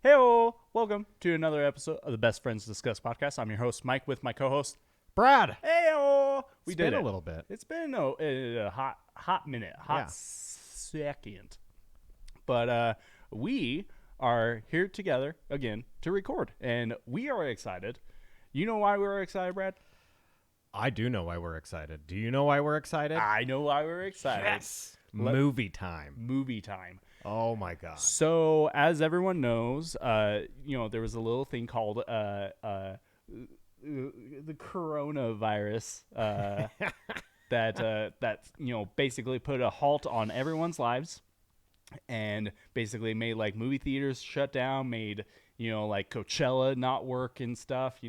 Hey, welcome to another episode of the Best Friends Discuss podcast. I'm your host, Mike, with my co-host, Brad. Hey, we It's did been it a little bit. It's been a hot minute, Yeah. second. But we are here together again to record, and we are excited. You know why we're excited, Brad? I do know why we're excited. Do you know why we're excited? I know why we're excited. Yes. Movie time. Movie time. Oh my God. So, as everyone knows, there was a little thing called the coronavirus that basically put a halt on everyone's lives, and basically made like movie theaters shut down, made like Coachella not work and stuff.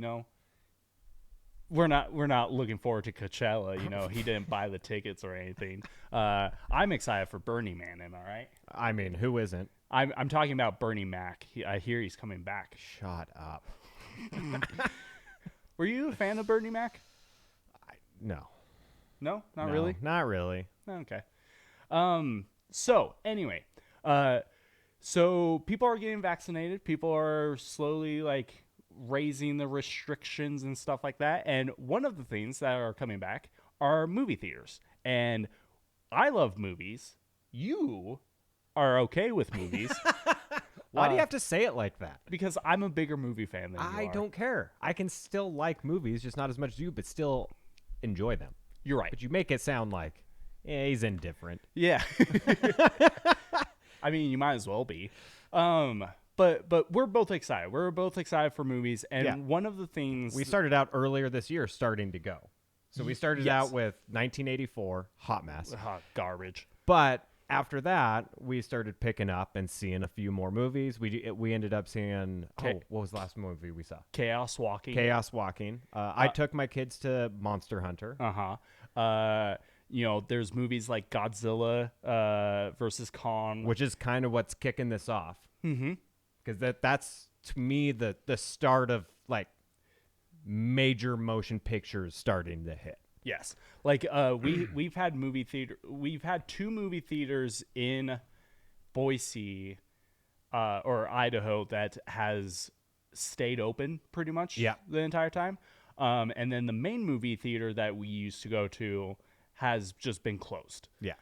We're not looking forward to Coachella. He didn't buy the tickets or anything. I'm excited for Burning Man. Am I right? I mean, who isn't? I'm talking about Bernie Mac. I hear he's coming back. Shut up. Were you a fan of Bernie Mac? No. No, not No, really. Not really. Okay. So anyway, so people are getting vaccinated. People are slowly like raising the restrictions and stuff like that. And one of the things that are coming back are movie theaters. And I love movies. You are okay with movies. Why do you have to say it like that? Because I'm a bigger movie fan than you I are. don't care. I can still like movies, just not as much as you, but still enjoy them. You're right. But you make it sound like, he's indifferent. Yeah. I mean, you might as well be. But we're both excited. We're both excited for movies. And Yeah. one of the things We started out earlier this year starting to go. So we started Yes. out with 1984, hot mess. Garbage. But after that, we started picking up and seeing a few more movies. We ended up seeing, what was the last movie we saw? Chaos Walking. Chaos Walking. I took my kids to Monster Hunter. There's movies like Godzilla versus Kong. Which is kind of what's kicking this off. Mm-hmm. Because that's, to me, the start of, like, major motion pictures starting to hit. Yes. Like we've had two movie theaters in Boise or Idaho that has stayed open pretty much the entire time. And then the main movie theater that we used to go to has just been closed. Yeah.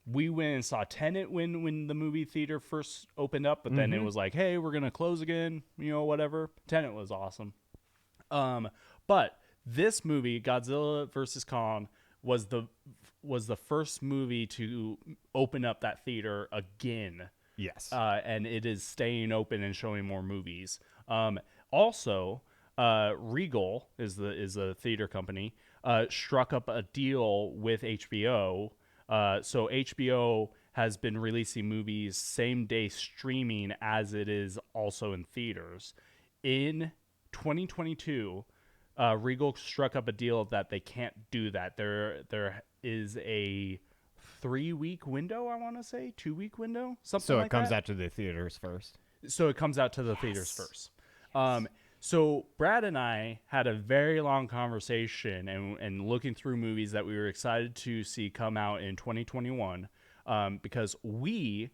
We went and saw Tenet when the movie theater first opened up, but then it was like, hey, we're going to close again, whatever. Tenet was awesome. But this movie, Godzilla vs. Kong, was the first movie to open up that theater again. Yes. And it is staying open and showing more movies. Also, Regal is a theater company, struck up a deal with HBO. So HBO has been releasing movies same day streaming as it is also in theaters. In 2022, Regal struck up a deal that they can't do that. There is a 3-week window, I want to say, 2-week window, something so like it comes that. out to the theaters first. So it comes out to the theaters first. So Brad and I had a very long conversation and looking through movies that we were excited to see come out in 2021, because we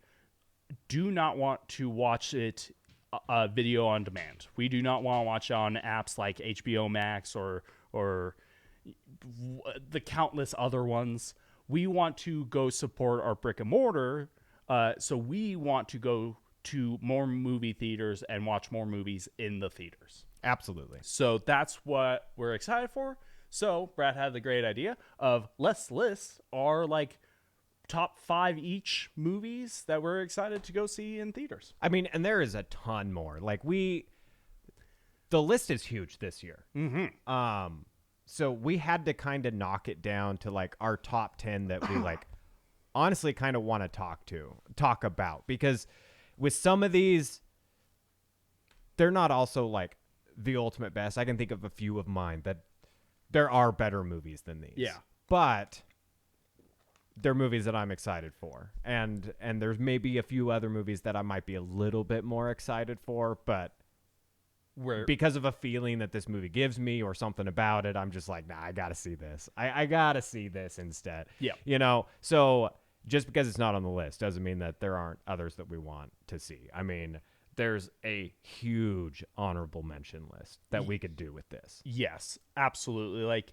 do not want to watch it video on demand. We do not want to watch it on apps like HBO Max or the countless other ones. We want to go support our brick and mortar. So we want to go to more movie theaters and watch more movies in the theaters. Absolutely. So that's what we're excited for. So Brad had the great idea of let's list our like top 5 each movies that we're excited to go see in theaters. I mean, and there is a ton more. Like the list is huge this year. Mm-hmm. So we had to kind of knock it down to like our top 10 that we like honestly kind of want to talk about, because with some of these, they're not also like the ultimate best. I can think of a few of mine that there are better movies than these. Yeah. But they're movies that I'm excited for. And there's maybe a few other movies that I might be a little bit more excited for, but because of a feeling that this movie gives me or something about it, I'm just like, nah, I gotta see this. I gotta see this instead. Yeah. So just because it's not on the list doesn't mean that there aren't others that we want to see. I mean, there's a huge honorable mention list that we could do with this. Yes, absolutely.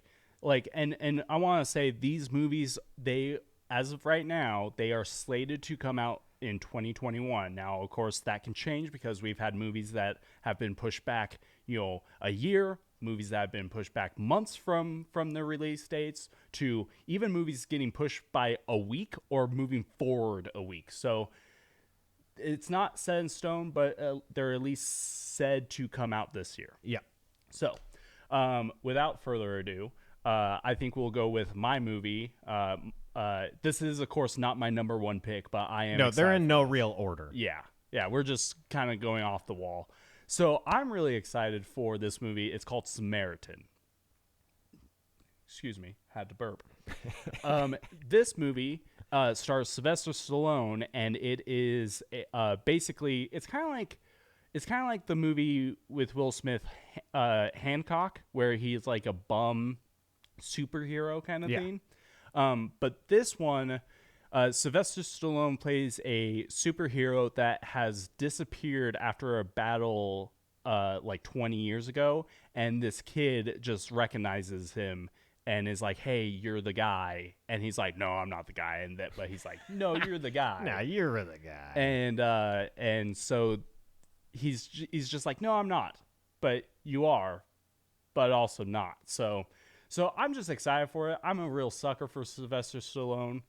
And I want to say these movies, they, as of right now, they are slated to come out in 2021. Now, of course, that can change because we've had movies that have been pushed back, a year, movies that have been pushed back months from their release dates, to even movies getting pushed by a week or moving forward a week. So it's not set in stone, but they're at least said to come out this year. Yeah. So, without further ado, I think we'll go with my movie. This is, of course, not my number one pick, but I am. No, they're in no this. real order. Yeah, we're just kind of going off the wall. So I'm really excited for this movie. It's called Samaritan. Excuse me, had to burp. This movie stars Sylvester Stallone, and it is basically it's kind of like the movie with Will Smith, Hancock, where he's like a bum superhero kind of thing. But this one, Sylvester Stallone plays a superhero that has disappeared after a battle like 20 years ago, and this kid just recognizes him and is like, "Hey, you're the guy." And he's like, "No, I'm not the guy." But he's like, "No, you're the guy." Nah, you're the guy. And so he's just like, "No, I'm not." But you are, but also not. So I'm just excited for it. I'm a real sucker for Sylvester Stallone.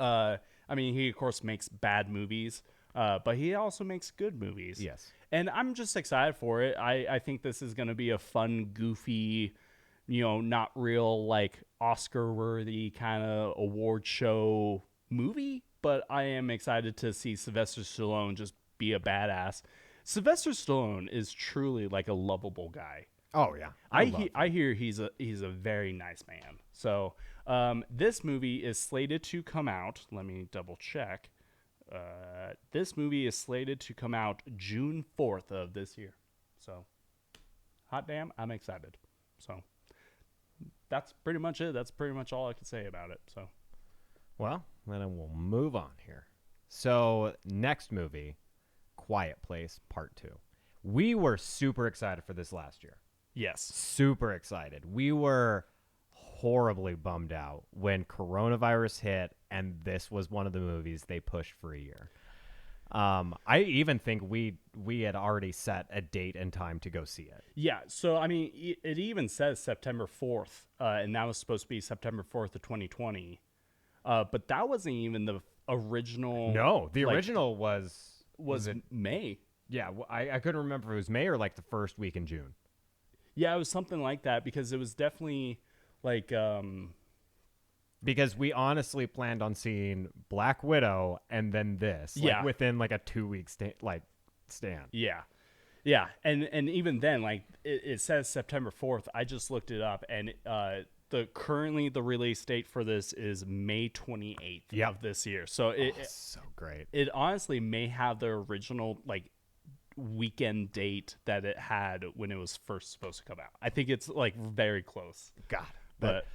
I mean, he of course makes bad movies, but he also makes good movies. Yes. And I'm just excited for it. I think this is going to be a fun, goofy, not real like Oscar-worthy kind of award show movie. But I am excited to see Sylvester Stallone just be a badass. Sylvester Stallone is truly like a lovable guy. Oh yeah, I hear he's a very nice man. So this movie is slated to come out. Let me double check. This movie is slated to come out June 4th of this year. So hot damn, I'm excited. So that's pretty much it. That's pretty much all I can say about it. So well, then we'll move on here. So next movie, Quiet Place Part 2. We were super excited for this last year. yes. Super excited. We were horribly bummed out when coronavirus hit and this was one of the movies they pushed for a year. I even think we had already set a date and time to go see it. Yeah, so I mean, it even says September 4th, and that was supposed to be September 4th of 2020. But that wasn't even the original. No, the original was it May. Yeah, I couldn't remember if it was May or like the first week in June. Yeah, it was something like that because it was definitely like because we honestly planned on seeing Black Widow and then this within like a 2-week stand. Yeah, and even then, like it says September 4th. I just looked it up, and currently the release date for this is May 28th of this year. So it's so great. It honestly may have the original like weekend date that it had when it was first supposed to come out. I think it's like very close. God, but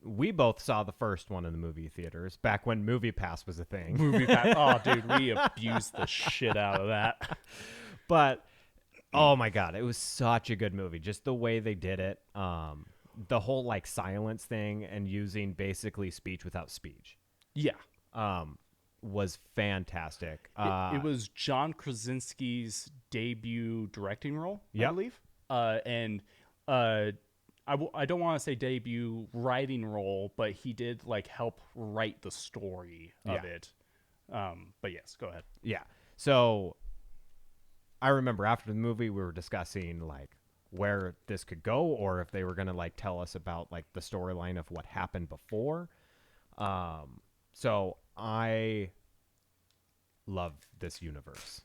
we both saw the first one in the movie theaters back when Movie Pass was a thing. Movie Pass. Oh, dude, we abused the shit out of that. But oh my God, it was such a good movie. Just the way they did it, the whole like silence thing and using basically speech without speech. Yeah. Was fantastic. It was John Krasinski's debut directing role, I believe. I don't want to say debut writing role, but he did like help write the story of it. But yes, go ahead. Yeah. So I remember after the movie, we were discussing like where this could go or if they were going to like tell us about like the storyline of what happened before. So I love this universe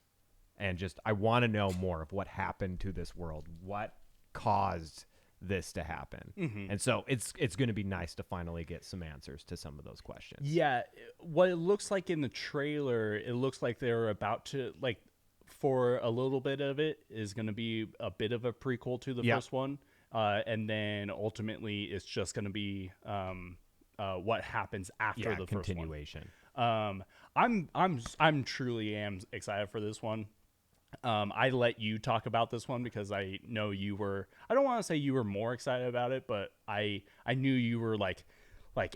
and just I want to know more of what happened to this world, what caused this to happen. And so it's going to be nice to finally get some answers to some of those questions. Yeah, what it looks like in the trailer, it looks like they're about to like for a little bit of it is going to be a bit of a prequel to the first one, and then ultimately it's just going to be what happens after the continuation. I'm truly am excited for this one. I let you talk about this one because I know you were. I don't want to say you were more excited about it, but I knew you were like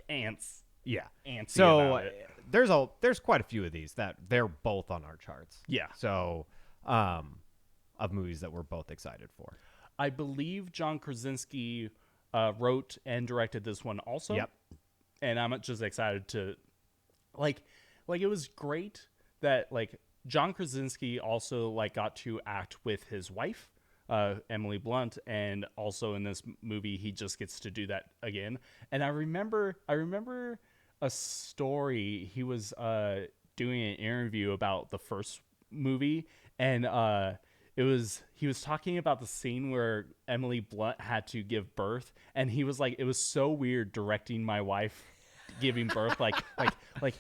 ants. Yeah. Antsy So about it. there's quite a few of these that they're both on our charts. Yeah. So of movies that we're both excited for. I believe John Krasinski wrote and directed this one also. Yep. And I'm just excited to like it was great that like John Krasinski also like got to act with his wife, Emily Blunt, and also in this movie he just gets to do that again. And I remember a story. He was doing an interview about the first movie, and he was talking about the scene where Emily Blunt had to give birth, and he was like, it was so weird directing my wife giving birth, like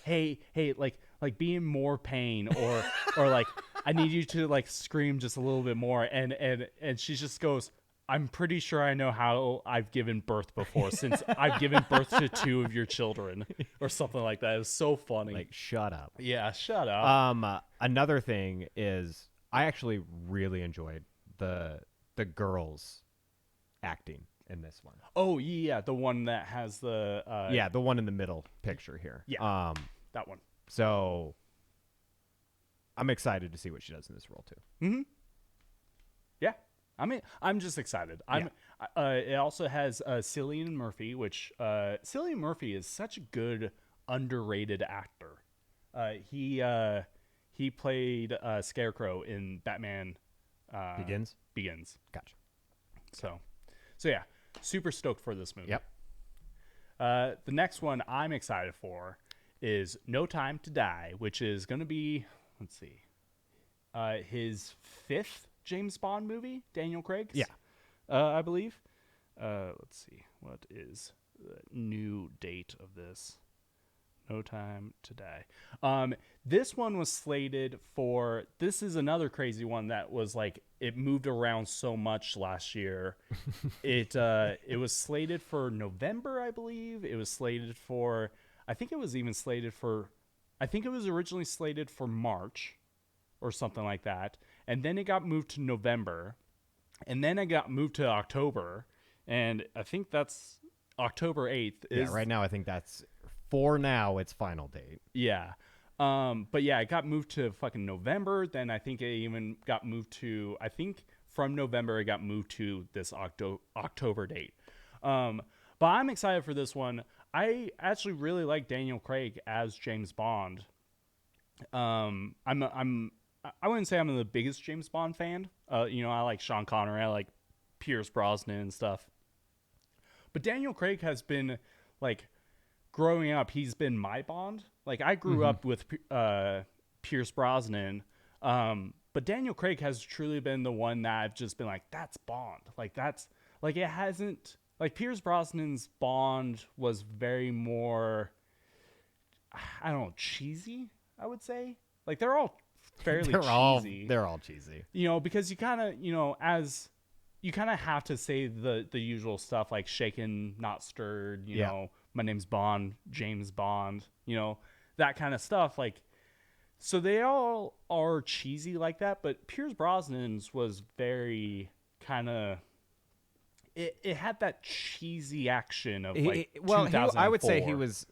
hey, like be in more pain, or like I need you to like scream just a little bit more, and she just goes, I'm pretty sure I know how I've given birth before, since I've given birth to 2 of your children, or something like that. It was so funny. Like, shut up. Yeah, shut up. Another thing is I actually really enjoyed the girls acting in this one. Oh yeah, the one that has the the one in the middle picture here. Yeah, that one. So I'm excited to see what she does in this role too. Mm-hmm. Yeah, I mean, I'm just excited. It also has Cillian Murphy, which Cillian Murphy is such a good underrated actor. He played Scarecrow in Batman Begins. Gotcha. So yeah, super stoked for this movie. Yep. The next one I'm excited for is No Time to Die, which is going to be, let's see, his 5th James Bond movie, Daniel Craig's. Yeah. I believe. Let's see, what is the new date of this? No Time to Die. This one was slated for. This is another crazy one that was like it moved around so much last year. It was slated for November, I believe. It was slated for. I think it was even slated for. I think it was originally slated for March, or something like that, and then it got moved to November, and then it got moved to October, and I think that's October 8th. Yeah, right now I think that's. For now, it's final date. Yeah. But yeah, it got moved to fucking November. Then I think it even got moved to, I think from November, it got moved to this October date. But I'm excited for this one. I actually really like Daniel Craig as James Bond. I wouldn't say I'm the biggest James Bond fan. I like Sean Connery. I like Pierce Brosnan and stuff. But Daniel Craig has been like, growing up, he's been my Bond. Like I grew up with Pierce Brosnan, but Daniel Craig has truly been the one that I've just been like, that's Bond. Like that's like it hasn't like Pierce Brosnan's Bond was very more, I don't know, cheesy. I would say like they're all fairly cheesy. They're all cheesy. Because you kind of as you kind of have to say the usual stuff like shaken, not stirred. You know. My name's Bond, James Bond, that kind of stuff. Like, so they all are cheesy like that, but Pierce Brosnan's was very kind of, it had that cheesy action of like, I would say he was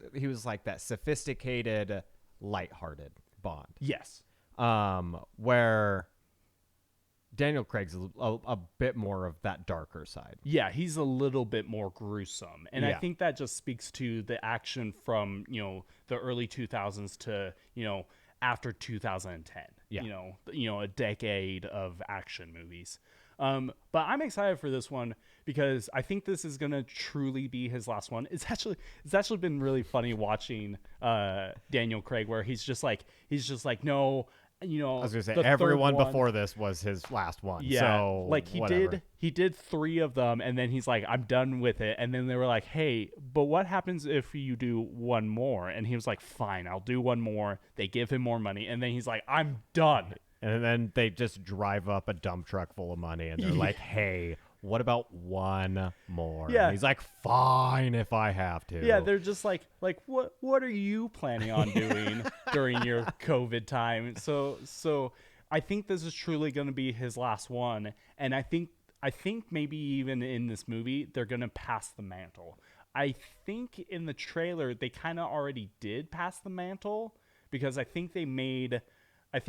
like that sophisticated, lighthearted Bond. Yes. Where Daniel Craig's a bit more of that darker side. Yeah, he's a little bit more gruesome. And I think that just speaks to the action from, the early 2000s to, after 2010. Yeah. A decade of action movies. But I'm excited for this one because I think this is going to truly be his last one. It's actually been really funny watching Daniel Craig where he's just like, no, I was gonna say everyone before this was his last one. Yeah, so like whatever. he did 3 of them, and then he's like, I'm done with it. And then they were like, hey, but what happens if you do one more? And he was like, fine, I'll do one more. They give him more money, and then he's like, I'm done. And then they just drive up a dump truck full of money, and they're like, hey, what about one more? Yeah. And he's like, fine if I have to. Yeah, they're just like what are you planning on doing during your COVID time? So I think this is truly going to be his last one, and I think maybe even in this movie they're going to pass the mantle. I think in the trailer they kind of already did pass the mantle because I think they made a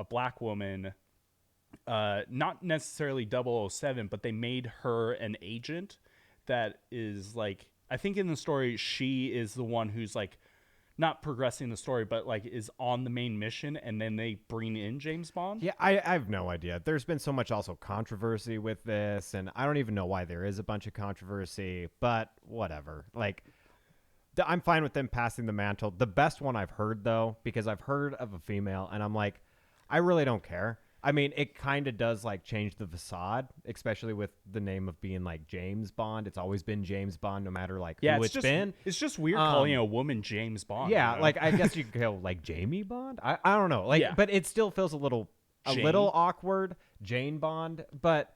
black woman, not necessarily 007, but they made her an agent that is like, I think in the story she is the one who's like not progressing the story, but like is on the main mission, and then they bring in James Bond. Yeah, I have no idea. There's been so much also controversy with this, and I don't even know why there is a bunch of controversy, but whatever. Like, I'm fine with them passing the mantle. The best one I've heard, though, because I've heard of a female, and I'm like, I really don't care. I mean, it kind of does like change the facade, especially with the name of being like James Bond. It's always been James Bond, no matter like who it's been. It's just weird calling a woman James Bond. Yeah, you know? like I guess you could go like Jamie Bond. I don't know, like, but it still feels a little awkward, Jane Bond. But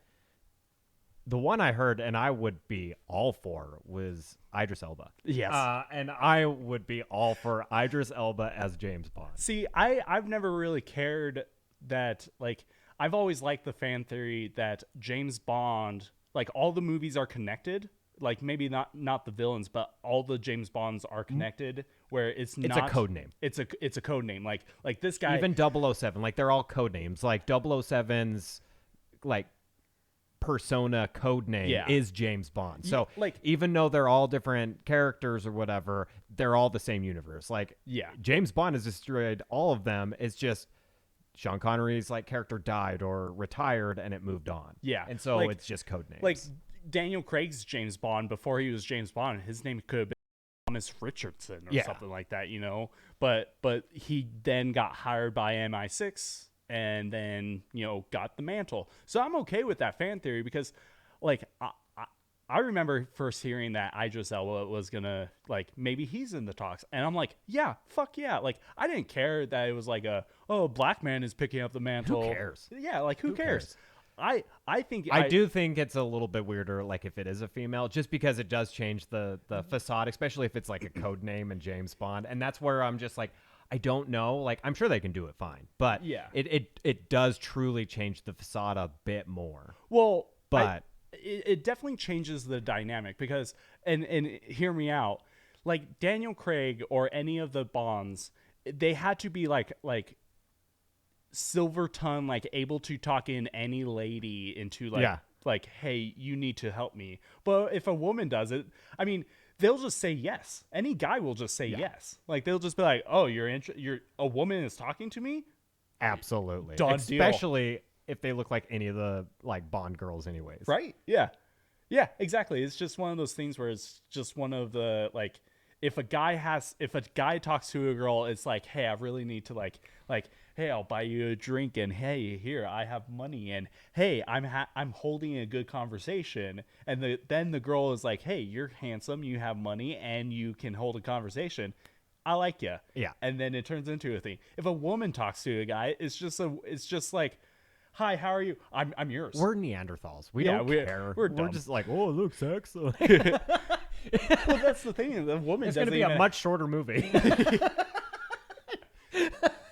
the one I heard and I would be all for was Idris Elba. Yes, and I would be all for Idris Elba as James Bond. See, I've never really cared that, like, I've always liked the fan theory that James Bond, like, all the movies are connected, like maybe not the villains, but all the James Bonds are connected, where it's not a code name. It's a code name. Like this guy, even 007, like they're all code names. Like 007's like persona code name is James Bond. So like, even though they're all different characters or whatever, they're all the same universe. Like James Bond has destroyed all of them. It's just Sean Connery's like character died or retired and it moved on. Yeah. And so like, it's just code names. Like Daniel Craig's James Bond, before he was James Bond, his name could have been Thomas Richardson or something like that, you know? But he then got hired by MI6 and then, you know, got the mantle. So I'm okay with that fan theory because, like, I remember first hearing that Idris Elba was gonna, like, maybe he's in the talks, and I'm like, yeah, fuck yeah. Like, I didn't care that it was like a black man is picking up the mantle. Who cares? Yeah, like who cares? I think I do think it's a little bit weirder, like if it is a female, just because it does change the facade, especially if it's like a code name and James Bond, and that's where I'm just like, I don't know. Like, I'm sure they can do it fine, but it does truly change the facade a bit more. Well, but it definitely changes the dynamic because, and hear me out, like Daniel Craig or any of the Bonds, they had to be like silver tongue, like able to talk in any lady into like, hey, you need to help me. But if a woman does it, I mean, they'll just say yes. Any guy will just say yes. Like, they'll just be like, oh, you're a woman is talking to me? Absolutely. Done Especially deal. If they look like any of the like Bond girls anyways. Right? Yeah. Yeah, exactly. It's just one of those things where it's just one of the, like, if a guy talks to a girl, it's like, hey, I really need to like, hey, I'll buy you a drink, and hey, here, I have money, and hey, I'm holding a good conversation, and then the girl is like, hey, you're handsome, you have money, and you can hold a conversation. I like you. Yeah. And then it turns into a thing. If a woman talks to a guy, it's just like, hi, how are you? I'm yours. We're Neanderthals. We don't care. We're just like, oh, look, sex. Well, that's the thing. The woman it's going to be a much shorter movie.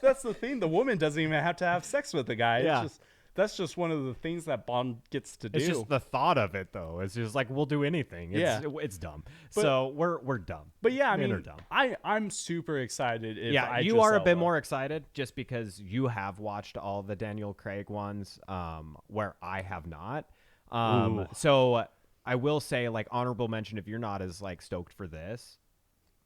That's the thing. The woman doesn't even have to have sex with the guy. Yeah. That's just one of the things that Bond gets to do. It's just the thought of it, though. It's just like, we'll do anything. It's dumb. But, so we're dumb. But yeah, I Men mean, are dumb. I'm super excited. You are a bit more excited just because you have watched all the Daniel Craig ones, where I have not. So I will say, like, honorable mention, if you're not as like stoked for this,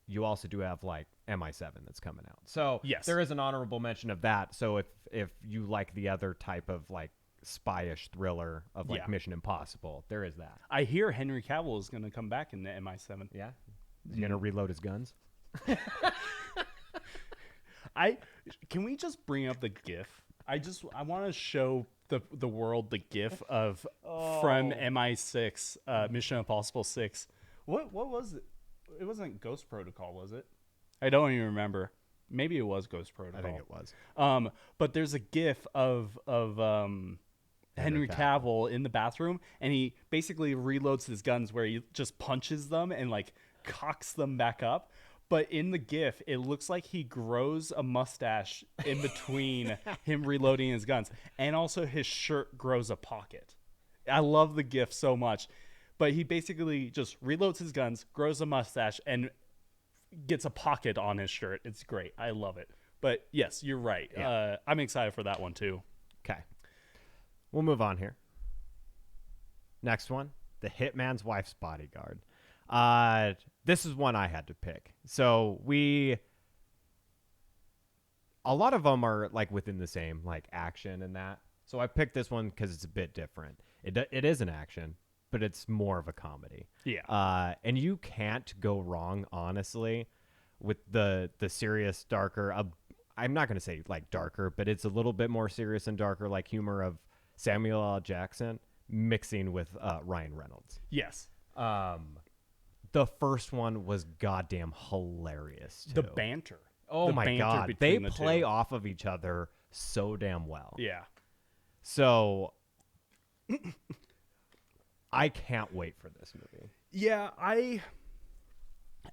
you also do have like MI7 that's coming out. So yes, there is an honorable mention of that. So if you like the other type of like spy-ish thriller of like Mission Impossible, there is that. I hear Henry Cavill is going to come back in the MI7. Yeah, he's going to reload his guns. Can we just bring up the GIF? I want to show the world the GIF of from MI6, Mission Impossible 6. What was it? It wasn't Ghost Protocol, was it? I don't even remember. Maybe it was Ghost Protocol. I think it was. But there's a GIF of Henry Cavill in the bathroom, and he basically reloads his guns where he just punches them and like cocks them back up. But in the GIF, it looks like he grows a mustache in between him reloading his guns, and also his shirt grows a pocket. I love the GIF so much, but he basically just reloads his guns, grows a mustache, and gets a pocket on his shirt. It's great. I love it. But yes, you're right. Yeah. I'm excited for that one too. Okay. We'll move on here. Next one, The Hitman's Wife's Bodyguard. This is one I had to pick. So a lot of them are like within the same like action and that. So I picked this one because it's a bit different. It is an action, but it's more of a comedy. Yeah. And you can't go wrong, honestly, with the serious, darker. I'm not going to say like darker, but it's a little bit more serious and darker, like humor of Samuel L. Jackson mixing with Ryan Reynolds. Yes. The first one was goddamn hilarious too. The banter. Oh the my banter god, between they the play two. off of each other so damn well. Yeah. So I can't wait for this movie. Yeah,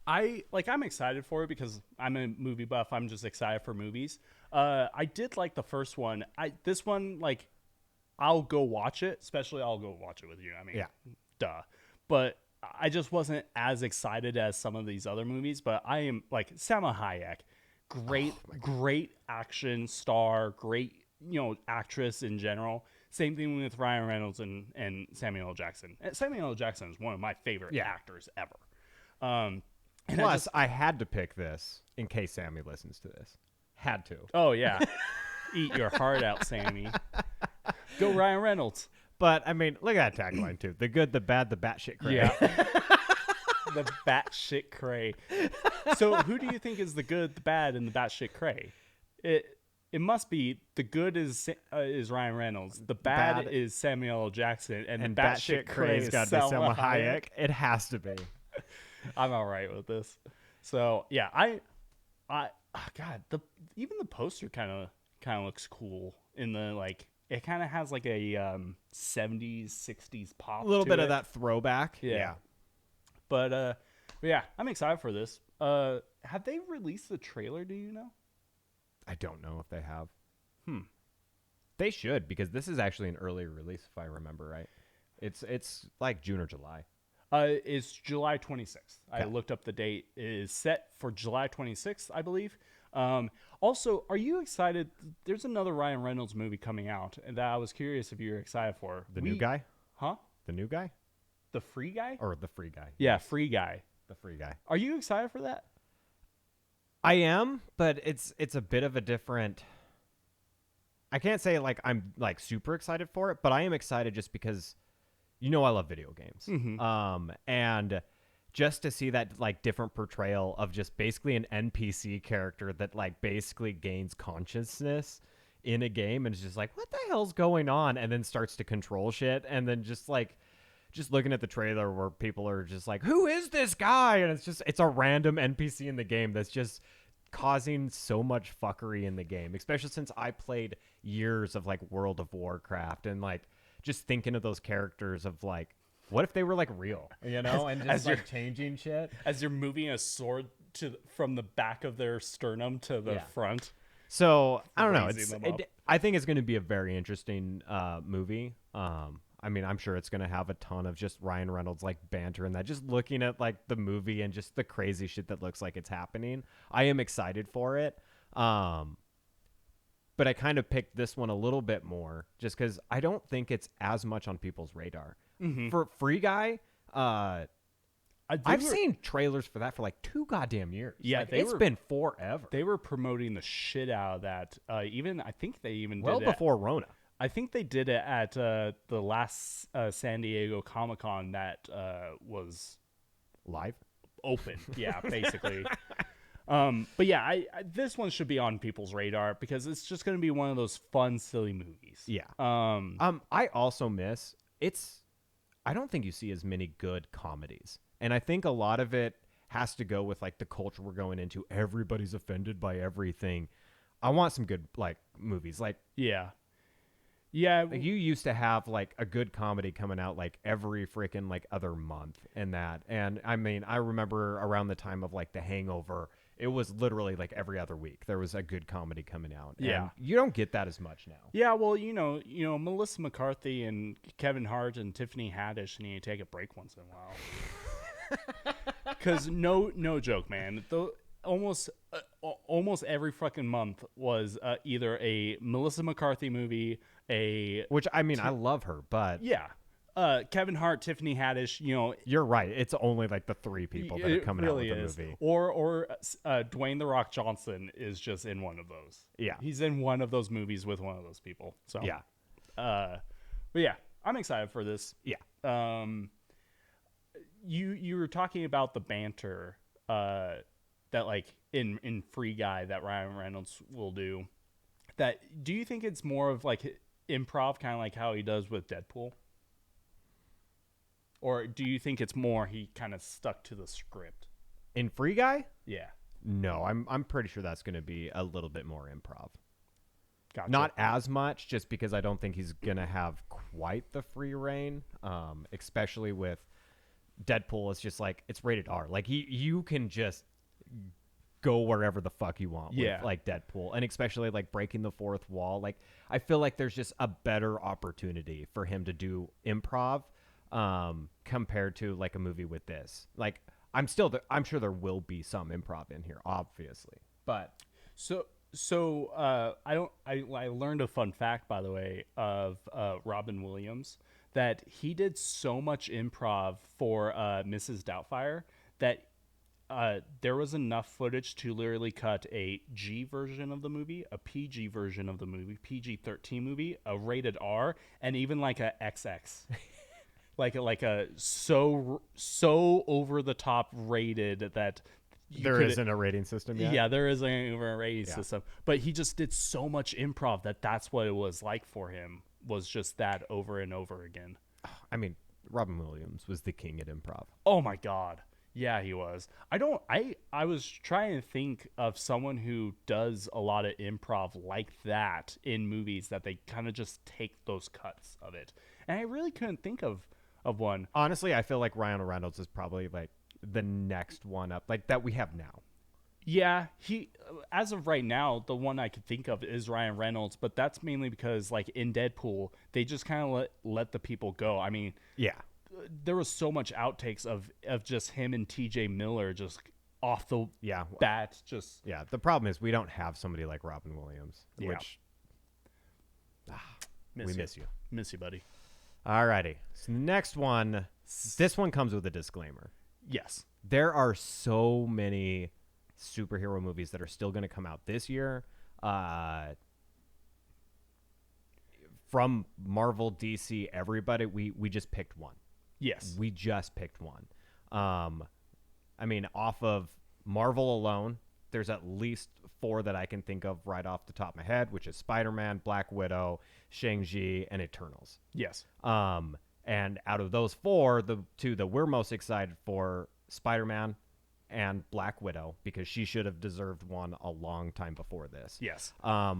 I'm excited for it because I'm a movie buff. I'm just excited for movies. I did like the first one. This one, like, I'll go watch it. Especially, I'll go watch it with you. I mean, Yeah. duh. But I just wasn't as excited as some of these other movies. But I am like Salma Hayek, great action star, great actress in general. Same thing with Ryan Reynolds and Samuel L. Jackson. Samuel L. Jackson is one of my favorite actors ever. And Plus, I had to pick this in case Sammy listens to this. Had to. Oh, yeah. Eat your heart out, Sammy. Go Ryan Reynolds. But, I mean, look at that tagline, too. The good, the bad, the batshit crazy. Yeah. The batshit cray. So who do you think is the good, the bad, and the batshit cray? It must be the good is Ryan Reynolds. The bad is Samuel L. Jackson. And the batshit cray is Salma Hayek. It has to be. I'm all right with this. So yeah, God, even the poster kind of looks cool in the like. It kind of has like a 70s 60s pop. A little bit to of that throwback. Yeah. But yeah, I'm excited for this. Have they released the trailer? Do you know? I don't know if they have. They should, because this is actually an early release, if I remember right. It's like June or July. It's July 26th. I Okay. looked up the date. It is set for July 26th, I believe. Also, are you excited? There's another Ryan Reynolds movie coming out that I was curious if you're excited for. The new guy? Huh? The new guy? The Free Guy? Or the free guy? Yeah, Free Guy. The free guy. Are you excited for that? I am, but it's a bit of a different. I can't say like I'm like super excited for it, but I am excited just because I love video games. And just to see that like different portrayal of just basically an NPC character that like basically gains consciousness in a game and is just like, what the hell's going on? And then starts to control shit. And then just looking at the trailer where people are just like, who is this guy? And it's a random NPC in the game that's just causing so much fuckery in the game, especially since I played years of like World of Warcraft and like just thinking of those characters of like, what if they were like real, and just like changing shit as you're moving a sword from the back of their sternum to the front. So I don't know. Raising them up. I think it's going to be a very interesting movie. I mean, I'm sure it's going to have a ton of just Ryan Reynolds like banter and that. Just looking at like the movie and just the crazy shit that looks like it's happening, I am excited for it. But I kind of picked this one a little bit more just because I don't think it's as much on people's radar. For Free Guy, I've seen trailers for that for like 2 goddamn years. Yeah, like, it's been forever. They were promoting the shit out of that. I think they even well did it before Rona. I think they did it at the last San Diego Comic-Con that was live open. Yeah, basically. But yeah, this one should be on people's radar because it's just going to be one of those fun, silly movies. Yeah. I also miss I don't think you see as many good comedies. And I think a lot of it has to go with like the culture we're going into. Everybody's offended by everything. I want some good like movies. Like yeah. Yeah. Like you used to have like a good comedy coming out like every freaking like other month and that. And I mean, I remember around the time of like The Hangover, it was literally like every other week there was a good comedy coming out. Yeah. And you don't get that as much now. Yeah, well, Melissa McCarthy and Kevin Hart and Tiffany Haddish need to take a break once in a while. Because no joke, man. Almost every fucking month was either a Melissa McCarthy movie, Which I mean, I love her, but Kevin Hart, Tiffany Haddish. You're right. It's only like the three people that are coming really out with is. the movie. Or Dwayne the Rock Johnson is just in one of those. Yeah, he's in one of those movies with one of those people. So yeah, but yeah, I'm excited for this. Yeah. You were talking about the banter that like in Free Guy that Ryan Reynolds will do. Do you think it's more of like improv, kind of like how he does with Deadpool? Or do you think it's more he kind of stuck to the script? In Free Guy? Yeah. No, I'm pretty sure that's going to be a little bit more improv. Gotcha. Not as much, just because I don't think he's going to have quite the free reign, especially with Deadpool. It's just like, it's rated R. Like, you can just go wherever the fuck you want with, like, Deadpool. And especially, like, breaking the fourth wall. Like, I feel like there's just a better opportunity for him to do improv compared to, like, a movie with this. Like, I'm sure there will be some improv in here, obviously. But... So I learned a fun fact, by the way, of Robin Williams, that he did so much improv for Mrs. Doubtfire that there was enough footage to literally cut a G version of the movie, a PG version of the movie, PG-13 movie, a rated R, and even like a XX. like a so over the top rated that there isn't a rating system yet? Yeah, there isn't even a rating system. But he just did so much improv that's what it was like for him, was just that over and over again. I mean, Robin Williams was the king at improv. Oh my God. Yeah, he was. I was trying to think of someone who does a lot of improv like that in movies, that they kind of just take those cuts of it. And I really couldn't think of one. Honestly, I feel like Ryan Reynolds is probably like the next one up, like that we have now. Yeah, he, as of right now, the one I could think of is Ryan Reynolds, but that's mainly because like in Deadpool, they just kind of let the people go. I mean, yeah, there was so much outtakes of just him and TJ Miller just off the bat. The problem is we don't have somebody like Robin Williams, which we miss you. Miss you, buddy. Alrighty. So next one, this one comes with a disclaimer. Yes. There are so many superhero movies that are still going to come out this year. From Marvel, DC, everybody, we just picked one. Yes. We just picked one. I mean, off of Marvel alone, there's at least 4 that I can think of right off the top of my head, which is Spider-Man, Black Widow, Shang-Chi, and Eternals. Yes. And out of those 4, the 2 that we're most excited for, Spider-Man and Black Widow, because she should have deserved one a long time before this. Yes. I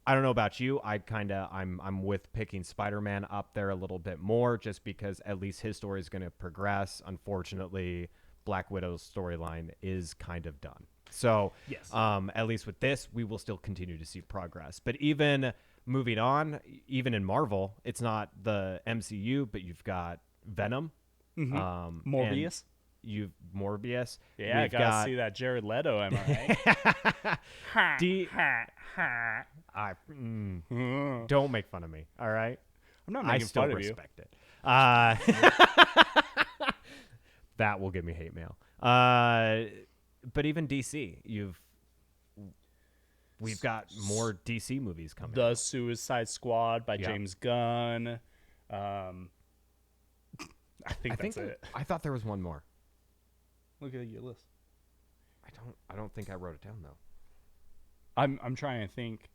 don't know about you. I'm with picking Spider-Man up there a little bit more, just because at least his story is going to progress. Unfortunately, Black Widow's storyline is kind of done. So, yes. At least with this, we will still continue to see progress. But even moving on, even in Marvel, it's not the MCU, but you've got Venom, Morbius. You've Morbius. Yeah, I gotta see that Jared Leto. Am I right? Don't make fun of me. All right, I'm not making fun of you. I still respect it. That will give me hate mail. But even DC, we've got more DC movies coming. The Suicide Squad by James Gunn. I think that's it. I thought there was one more. Look at your list. I don't think I wrote it down though. I'm trying to think.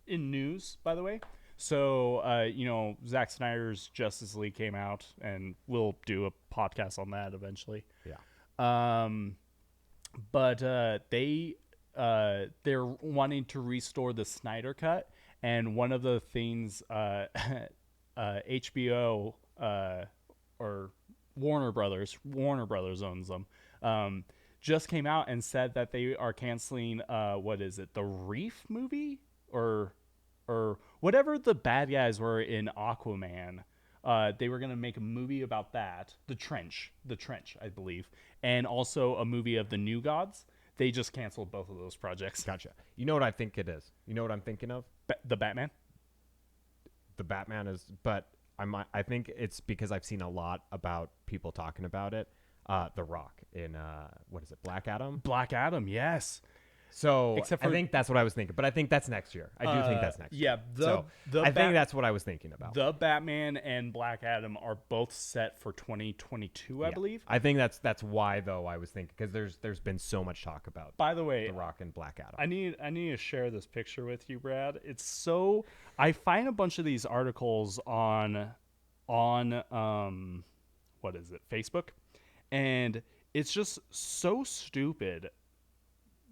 In news, by the way. So, Zack Snyder's Justice League came out, and we'll do a podcast on that eventually. Yeah. But they they're wanting to restore the Snyder Cut, and one of the things HBO or Warner Brothers owns them, just came out and said that they are canceling what is it, the Reef movie or whatever the bad guys were in Aquaman. They were gonna make a movie about that, the Trench, I believe, and also a movie of the New Gods. They just canceled both of those projects. Gotcha. You know what I think it is? You know what I'm thinking of? The Batman. The Batman is, but I think it's because I've seen a lot about people talking about it. The Rock in what is it, Black Adam? Black Adam, yes. So Except for, I think that's what I was thinking, but I think that's next year. I do think that's next year. Yeah, I think that's what I was thinking about. The Batman and Black Adam are both set for 2022, I believe. I think that's why though I was thinking, because there's been so much talk about. By the way, The Rock and Black Adam. I need to share this picture with you, Brad. It's so, I find a bunch of these articles on what is it, Facebook, and it's just so stupid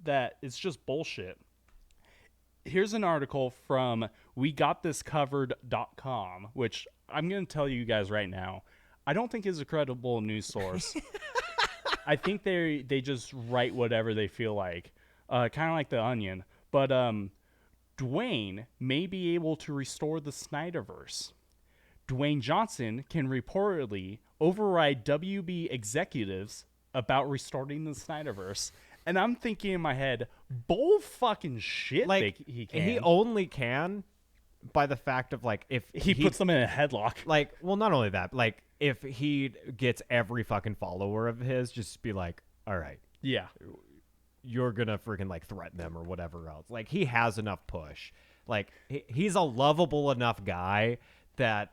that it's just bullshit. Here's an article from WeGotThisCovered.com, which I'm going to tell you guys right now, I don't think is a credible news source. I think they just write whatever they feel like, kind of like The Onion. But Dwayne may be able to restore the Snyderverse. Dwayne Johnson can reportedly override WB executives about restoring the Snyderverse. And I'm thinking in my head, bull fucking shit. Like he can. He only can by the fact of like if he puts them in a headlock. Like, well, not only that, like if he gets every fucking follower of his, just be like, all right, yeah, you're gonna freaking like threaten them or whatever else. Like he has enough push. Like he's a lovable enough guy that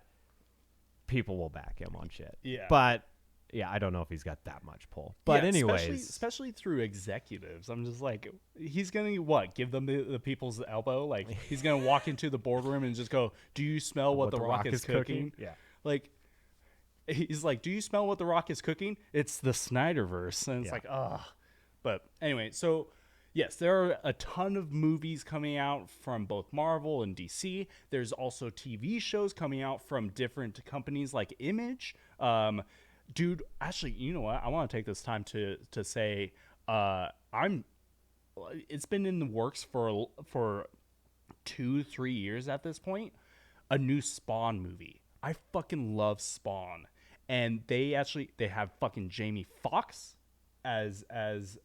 people will back him on shit. Yeah, but. Yeah, I don't know if he's got that much pull. But yeah, anyways. Especially through executives. I'm just like, he's going to, what, give them the people's elbow? Like, he's going to walk into the boardroom and just go, do you smell what the Rock is cooking? Yeah. Like, he's like, do you smell what the Rock is cooking? It's the Snyderverse. And it's like, ugh. But anyway, so, yes, there are a ton of movies coming out from both Marvel and DC. There's also TV shows coming out from different companies like Image. Dude, actually, you know what? I want to take this time to say it's been in the works for 2-3 years at this point. A new Spawn movie. I fucking love Spawn, and they have fucking Jamie Foxx as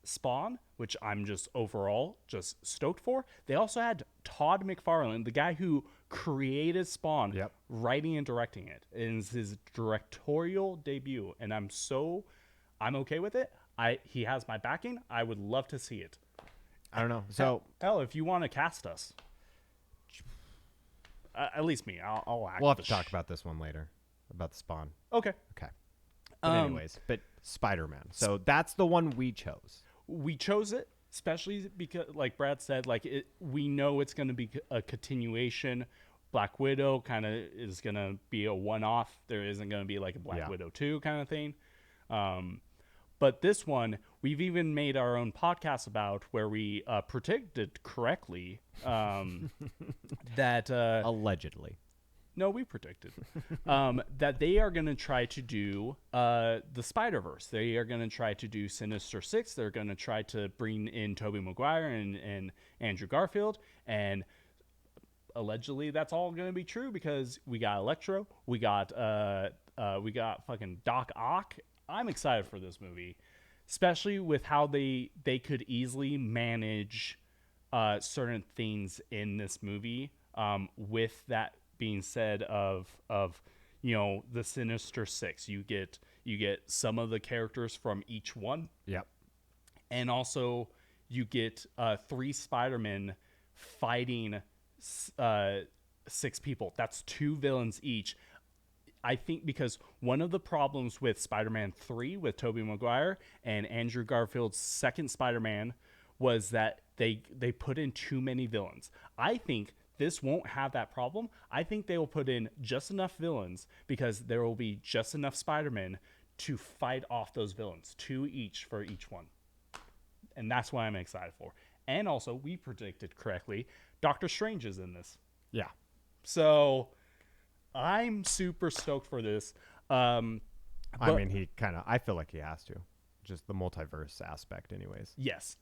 Spawn, which I'm just overall just stoked for. They also had Todd McFarlane, the guy who created Spawn, writing and directing it. It's his directorial debut, and I'm okay with it. He has my backing. I would love to see it. I don't know. So hell, if you want to cast us, at least me, I'll act. We'll have to talk about this one later, about the Spawn. Okay. But anyways, but Spider-Man. So that's the one we chose. We chose it, especially because, like Brad said, we know it's going to be a continuation. Black Widow kind of is going to be a one-off. There isn't going to be like a Black Widow 2 kind of thing. But this one, we've even made our own podcast about, where we predicted correctly that... allegedly. No, we predicted that they are going to try to do the Spider-Verse. They are going to try to do Sinister Six. They're going to try to bring in Tobey Maguire and Andrew Garfield. And allegedly, that's all going to be true, because we got Electro, we got fucking Doc Ock. I'm excited for this movie, especially with how they could easily manage certain things in this movie. With that being said, of the Sinister Six, you get some of the characters from each one. Yep. And also you get 3 Spider-Men fighting 6 people. That's 2 villains each. I think because one of the problems with Spider-Man 3 with Tobey Maguire and Andrew Garfield's second Spider-Man was that they put in too many villains. I think this won't have that problem. I think they will put in just enough villains, because there will be just enough Spider-Men to fight off those villains, 2 each for each one. And that's what I'm excited for. And also, we predicted correctly, Doctor Strange is in this. Yeah. So I'm super stoked for this. I mean, I feel like he has to. Just the multiverse aspect, anyways. Yes.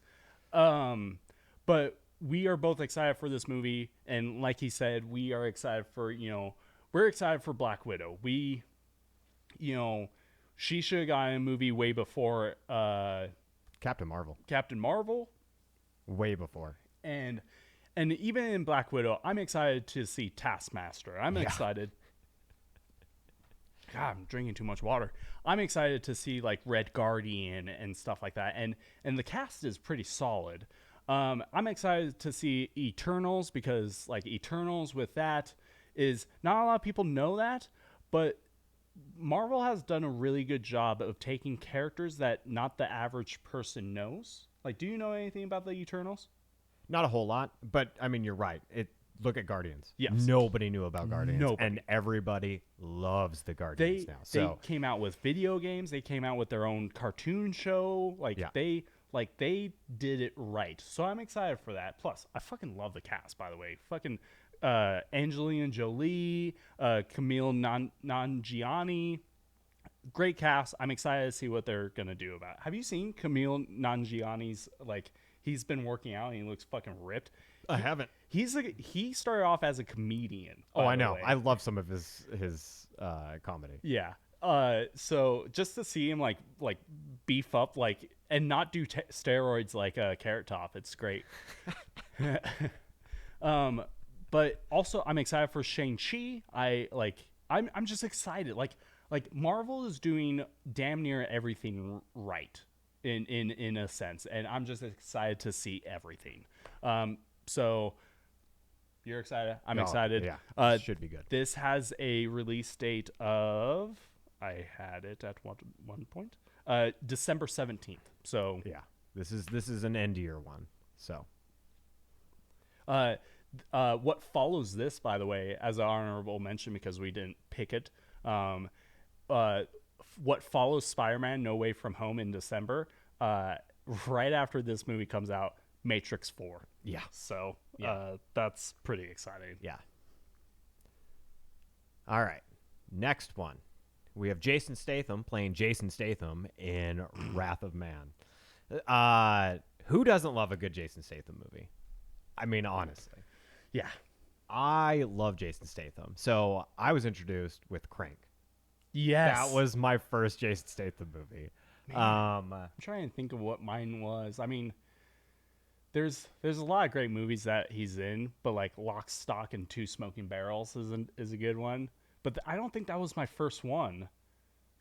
But we are both excited for this movie. And like he said, we are excited for, we're excited for Black Widow. She should have gotten a movie way before Captain Marvel. Captain Marvel. Way before. And even in Black Widow, I'm excited to see Taskmaster. I'm excited. God, I'm drinking too much water. I'm excited to see like Red Guardian and stuff like that. And the cast is pretty solid. I'm excited to see Eternals because like Eternals with that is not a lot of people know that, but Marvel has done a really good job of taking characters that not the average person knows. Like, do you know anything about the Eternals? Not a whole lot, but I mean, you're right. Look at Guardians. Yes. Nobody knew about Guardians. Nobody. And everybody loves the Guardians now. So they came out with video games. They came out with their own cartoon show. They did it right. So I'm excited for that. Plus, I fucking love the cast, by the way. Fucking Angelina Jolie, Camille Nanjiani. Great cast. I'm excited to see what they're going to do about it. Have you seen Camille Nanjiani's, he's been working out and he looks fucking ripped. I haven't. He started off as a comedian. Oh, I know. I love some of his comedy. Yeah. So just to see him like beef up and not do steroids like Carrot Top, it's great. But also I'm excited for Shang-Chi. I'm just excited. Like Marvel is doing damn near everything right in a sense, and I'm just excited to see everything. So you're excited. I'm excited. Yeah, should be good. This has a release date of, I had it at one point, December 17th. So yeah, this is an end year one. So what follows this, by the way, as an honorable mention because we didn't pick it, what follows Spider-Man No Way From Home in December, right after this movie comes out, Matrix 4. Yeah. So that's pretty exciting. Yeah. All right. Next one. We have Jason Statham playing Jason Statham in Wrath of Man. Who doesn't love a good Jason Statham movie? I mean, honestly. Yeah. I love Jason Statham. So I was introduced with Crank. Yes. That was my first Jason Statham movie. I'm trying to think of what mine was. I mean, there's a lot of great movies that he's in, but like Lock, Stock, and Two Smoking Barrels is a good one. But I don't think that was my first one.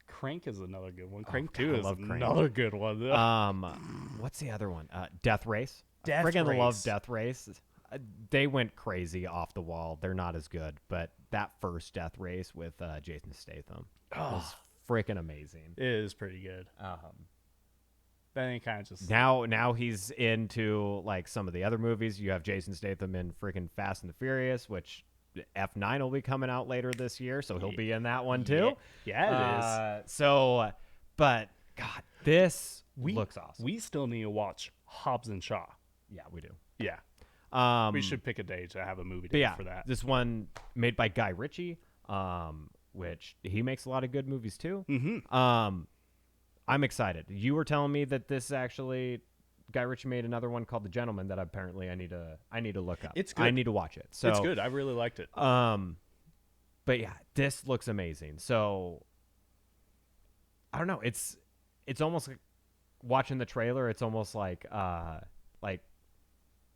Crank is another good one. Crank 2 is another good one. What's the other one? Death Race. Death I friggin' Race. love Death Race. They went crazy off the wall. They're not as good, but that first Death Race with Jason Statham was freaking amazing. It is pretty good. Then he kind of just now he's into like some of the other movies. You have Jason Statham in freaking Fast and the Furious, which F9 will be coming out later this year, so he'll be in that one too. Yeah, it is. So, but God, this looks awesome. We still need to watch Hobbs and Shaw. Yeah, we do. Yeah. We should pick a day to have a movie day for that. This one made by Guy Ritchie, which he makes a lot of good movies too. Mm-hmm. I'm excited. You were telling me that this actually Guy Ritchie made another one called The Gentleman that apparently I need to look up. It's good. I need to watch it. So it's good. I really liked it. But yeah, this looks amazing. So I don't know. It's almost like watching the trailer. It's almost like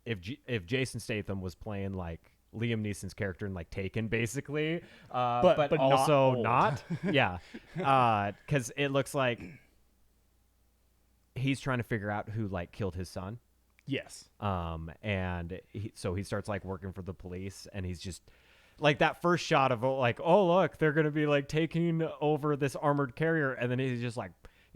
if Jason Statham was playing like Liam Neeson's character in like Taken, basically, but also not. Yeah, because it looks like he's trying to figure out who like killed his son. Yes. And so he starts like working for the police, and he's just like that first shot of like, oh look, they're gonna be like taking over this armored carrier, and then he just like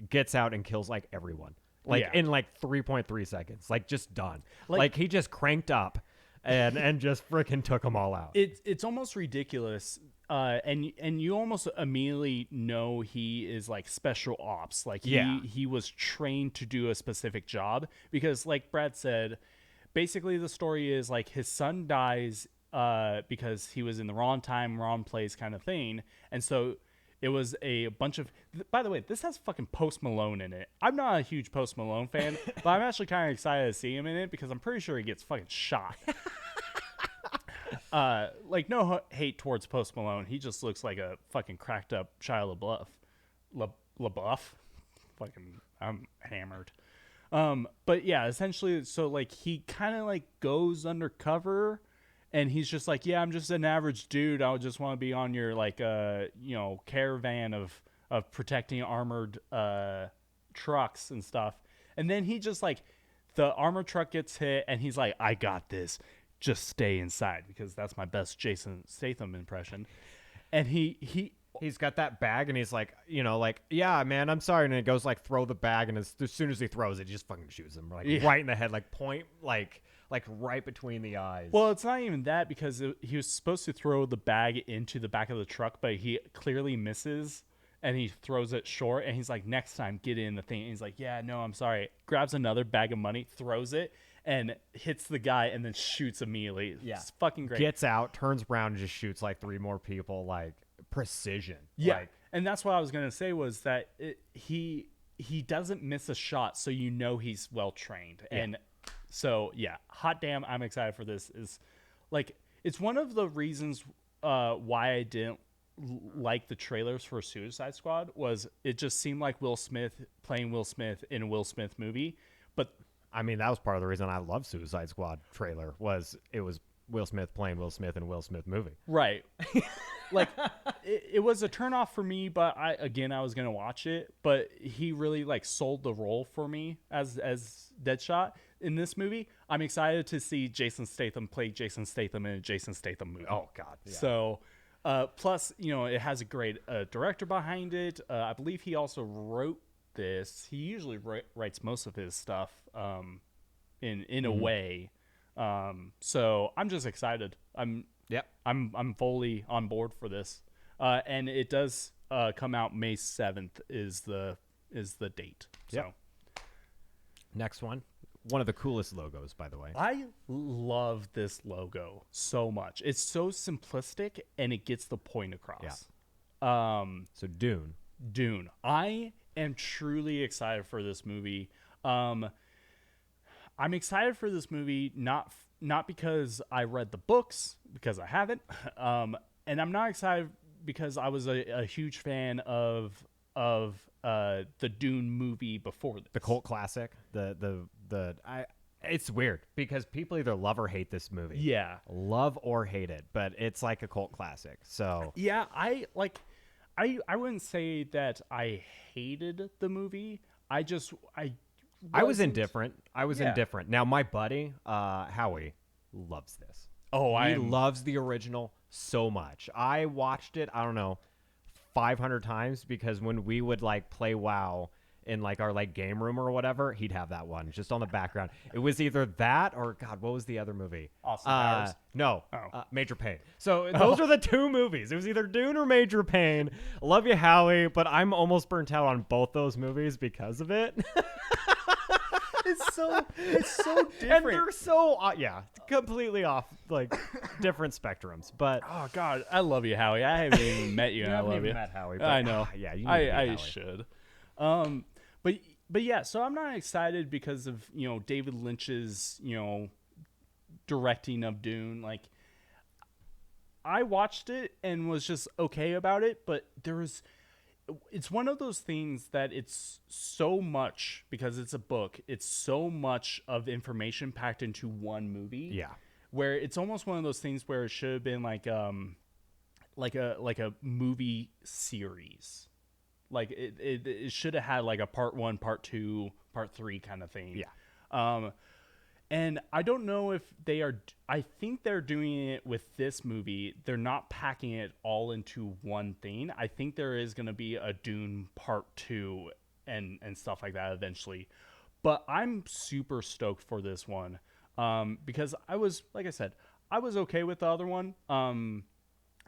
gets out and kills like everyone. Like in like 3.3 seconds, like just done. Like he just cranked up and just freaking took them all out. It's almost ridiculous. And you almost immediately know he is like special ops. Like he was trained to do a specific job because like Brad said, basically the story is like his son dies because he was in the wrong time, wrong place kind of thing. And so it was a bunch of, by the way, this has fucking Post Malone in it. I'm not a huge Post Malone fan, but I'm actually kind of excited to see him in it because I'm pretty sure he gets fucking shot. Like no hate towards Post Malone. He just looks like a fucking cracked up Shia LaBeouf. Fucking, I'm hammered. But yeah, essentially, so like he kind of like goes undercover, and he's just like, yeah, I'm just an average dude. I just want to be on your like caravan of protecting armored trucks and stuff. And then he just like the armored truck gets hit, and he's like, I got this. Just stay inside, because that's my best Jason Statham impression. And he's got that bag, and he's like, like, yeah, man, I'm sorry. And he goes like, throw the bag, and as soon as he throws it, he just fucking shoots him like right in the head, like point, like right between the eyes. Well, it's not even that, because he was supposed to throw the bag into the back of the truck, but he clearly misses, and he throws it short, and he's like, next time, get in the thing. And he's like, yeah, no, I'm sorry. Grabs another bag of money, throws it, and hits the guy, and then shoots immediately. Yeah. It's fucking great. Gets out, turns around, and just shoots like 3 more people, like precision. Yeah. And that's what I was going to say, was that he doesn't miss a shot, so he's well trained. Yeah. And so, yeah, hot damn, I'm excited for this. Is like, it's one of the reasons why I didn't like the trailers for Suicide Squad, was it just seemed like Will Smith playing Will Smith in a Will Smith movie. But I mean, that was part of the reason I love Suicide Squad trailer, was it was Will Smith playing Will Smith in a Will Smith movie. Right. Like, it was a turnoff for me, but I was going to watch it, but he really like sold the role for me as Deadshot in this movie. I'm excited to see Jason Statham play Jason Statham in a Jason Statham movie. Oh God. Yeah. So, plus, it has a great director behind it. I believe he also wrote this. He usually writes most of his stuff in a way. So I'm just excited. I'm fully on board for this. And it does come out May 7th is the date. So next one of the coolest logos, by the way. I love this logo so much. It's so simplistic, and it gets the point across. Yeah. So Dune. I am truly excited for this movie. I'm excited for this movie not because I read the books, because I haven't, and I'm not excited because I was a huge fan of the Dune movie before this. The cult classic. It's weird because people either love or hate this movie. Yeah, love or hate it, but it's like a cult classic. So yeah, I wouldn't say that I hated the movie. I was indifferent. Indifferent. Now, my buddy, Howie, loves this. He loves the original so much. I watched it, I don't know, 500 times, because when we would like play WoW in like our like game room or whatever, he'd have that one just on the background. It was either that or, God, what was the other movie? Austin Powers. No, Major Payne. So those are the 2 movies. It was either Dune or Major Payne. Love you, Howie, but I'm almost burnt out on both those movies because of it. It's so different. And they're so completely off, like different spectrums. But oh God, I love you, Howie. I haven't even met you, and I love you. Met Howie, but, I know. Yeah, you I should. But yeah, so I'm not excited because of David Lynch's directing of Dune. Like, I watched it and was just okay about it, but it's one of those things that it's so much, because it's a book, it's so much of information packed into one movie. Yeah. Where it's almost one of those things where it should have been like a movie series. Like it should have had like a part 1, part 2, part 3 kind of thing. Yeah. And I don't know if they are. I think they're doing it with this movie. They're not packing it all into one thing. I think there is going to be a Dune part 2 and stuff like that eventually. But I'm super stoked for this one, because I was, like I said, I was okay with the other one. I'm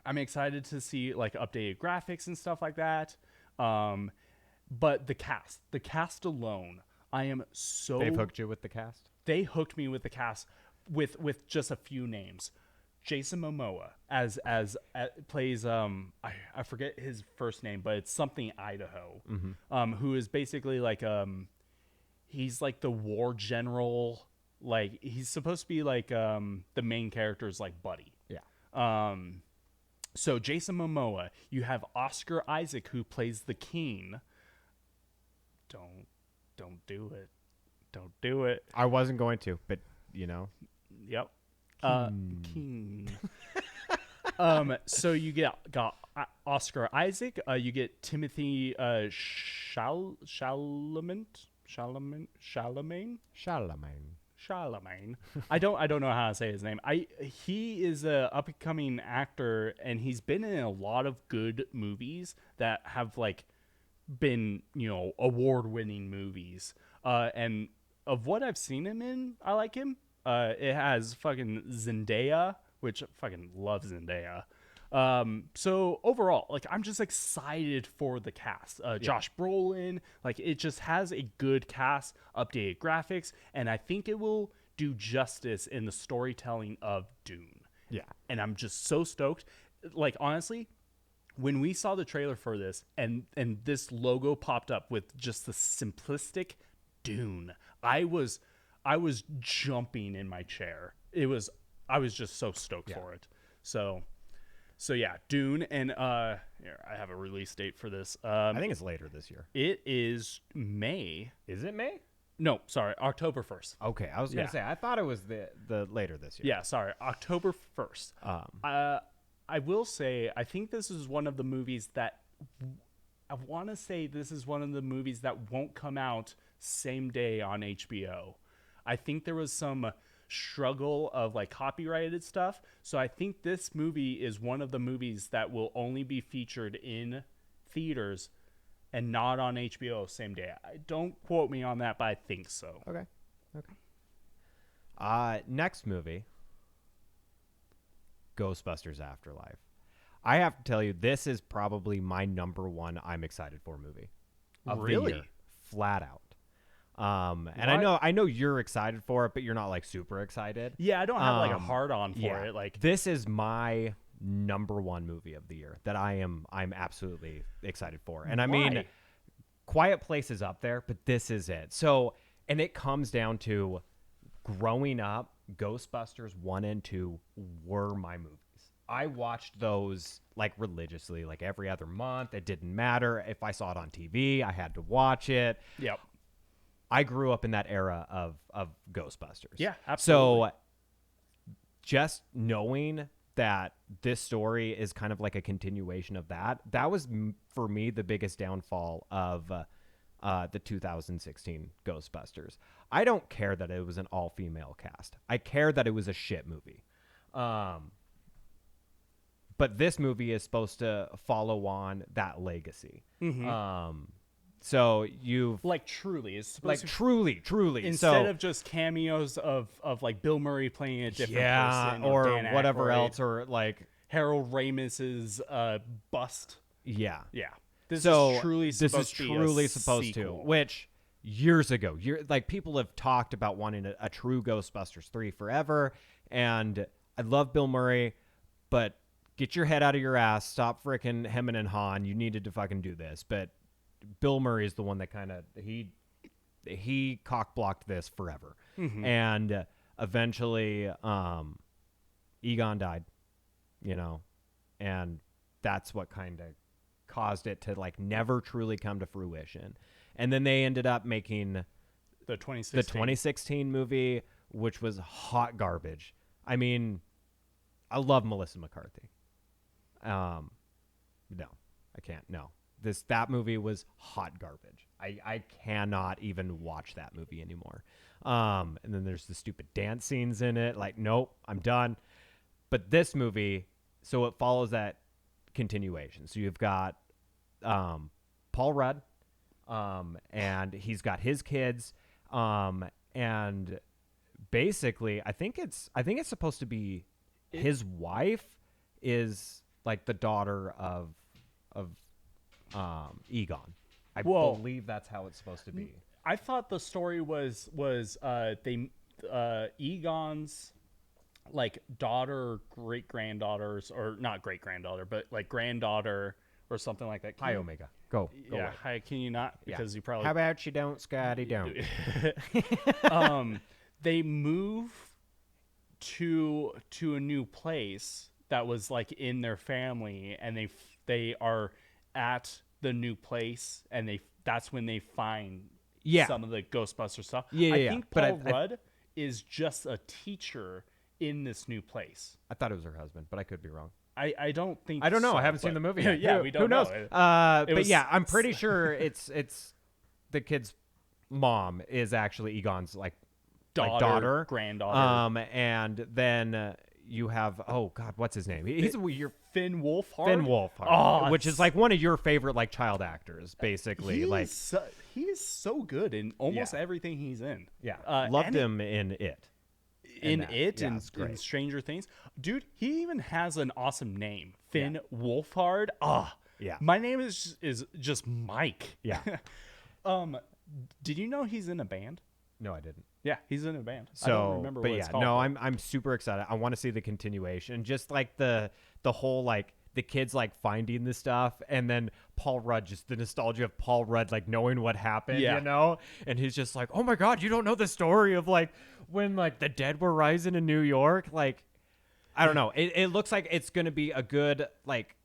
excited to see like updated graphics and stuff like that. But the cast alone, I am so. They've hooked you with the cast? they hooked me with the cast with just a few names. Jason Momoa as plays I forget his first name, but it's something Idaho. Who is basically like he's like the war general, like he's supposed to be like the main character's like buddy. Yeah. So Jason Momoa, you have Oscar Isaac who plays the king. Don't do it. Don't do it. I wasn't going to, but you know. Yep. King. So you got Oscar Isaac. You get Timothy Chalamet. I don't know how to say his name. He is a up and coming actor, and he's been in a lot of good movies that have like been, you know, award winning movies. And of what I've seen him in, I like him. It has fucking Zendaya, which I fucking love Zendaya. So overall, like, I'm just excited for the cast. Josh Brolin, like, it just has a good cast, updated graphics, and I think it will do justice in the storytelling of Dune. Yeah. And I'm just so stoked. Like, honestly, when we saw the trailer for this and this logo popped up with just the simplistic Dune, I was jumping in my chair. I was just so stoked for it. So yeah, Dune, and here, I have a release date for this. I think it's later this year. It is May. Is it May? No, sorry, October 1st. Okay, I was gonna say I thought it was the later this year. Yeah, sorry, October 1st. I will say I think this is one of the movies that won't come out same day on HBO. I think there was some struggle of like copyrighted stuff, so I think this movie is one of the movies that will only be featured in theaters and not on HBO same day. Don't quote me on that, but I think so. Okay. Next movie, Ghostbusters Afterlife. I have to tell you, this is probably my number one I'm excited for movie of Really? the year, flat out. And I know you're excited for it, but you're not like super excited. Yeah, I don't have like a hard on for it. Like, this is my number one movie of the year that I'm absolutely excited for. And I mean, Quiet Place is up there, but this is it. So, and it comes down to growing up, Ghostbusters 1 and 2 were my movies. I watched those like religiously, like every other month. It didn't matter if I saw it on TV, I had to watch it. Yep. I grew up in that era of Ghostbusters. Yeah, absolutely. So just knowing that this story is kind of like a continuation of that was for me the biggest downfall of the 2016 Ghostbusters. I don't care that it was an all-female cast. I care that it was a shit movie. But this movie is supposed to follow on that legacy. Mm-hmm. So you've like truly, it's supposed like to, truly instead of just cameos of like Bill Murray playing a different person or Dan whatever Aykroyd, else, or like Harold Ramis's bust. Yeah. This is truly supposed to, which years ago, like people have talked about wanting a true Ghostbusters 3 forever, and I love Bill Murray, but get your head out of your ass, stop fricking hemming and hawing. You needed to fucking do this, but Bill Murray is the one that kind of he cock blocked this forever. Mm-hmm. And eventually Egon died, you know, and that's what kind of caused it to like never truly come to fruition. And then they ended up making the 2016 movie, which was hot garbage. I mean, I love Melissa McCarthy. No, I can't. No. That movie was hot garbage. I cannot even watch that movie anymore. And then there's the stupid dance scenes in it. Like, nope, I'm done. But this movie, so it follows that continuation. So you've got Paul Rudd, and he's got his kids, and basically, I think it's supposed to be his wife is like the daughter of Egon. I believe that's how it's supposed to be. I thought the story was they Egon's like daughter, great granddaughters, or not great granddaughter, but like granddaughter or something like that. Hi, Omega. Go Yeah, away. hi. Can you not? Because you probably How about you don't, Scotty? Don't. they move to a new place that was like in their family, and they are at the new place, and that's when they find some of the Ghostbuster stuff. I think Paul Rudd is just a teacher in this new place. I thought it was her husband, but I could be wrong. I don't think I don't know. so, I haven't seen the movie yet. Yeah, we don't who knows? know. But yeah, I'm pretty sure it's the kid's mom is actually Egon's like daughter, granddaughter. And then you have God, what's his name? He's your Finn Wolfhard. Finn Wolfhard, which is like one of your favorite like child actors, basically. He is so good in almost everything he's in. Yeah, loved him in It. In Stranger Things, dude, he even has an awesome name, Finn Wolfhard. My name is just Mike. Yeah. Did you know he's in a band? No, I didn't. Yeah, he's in a band. So, I don't remember what it's called. No, I'm super excited. I want to see the continuation. Just like the whole like the kids like finding the stuff, and then Paul Rudd, just the nostalgia of Paul Rudd like knowing what happened, you know? And he's just like, oh my God, you don't know the story of like when like the dead were rising in New York. Like, I don't know. It looks like it's going to be a good, like,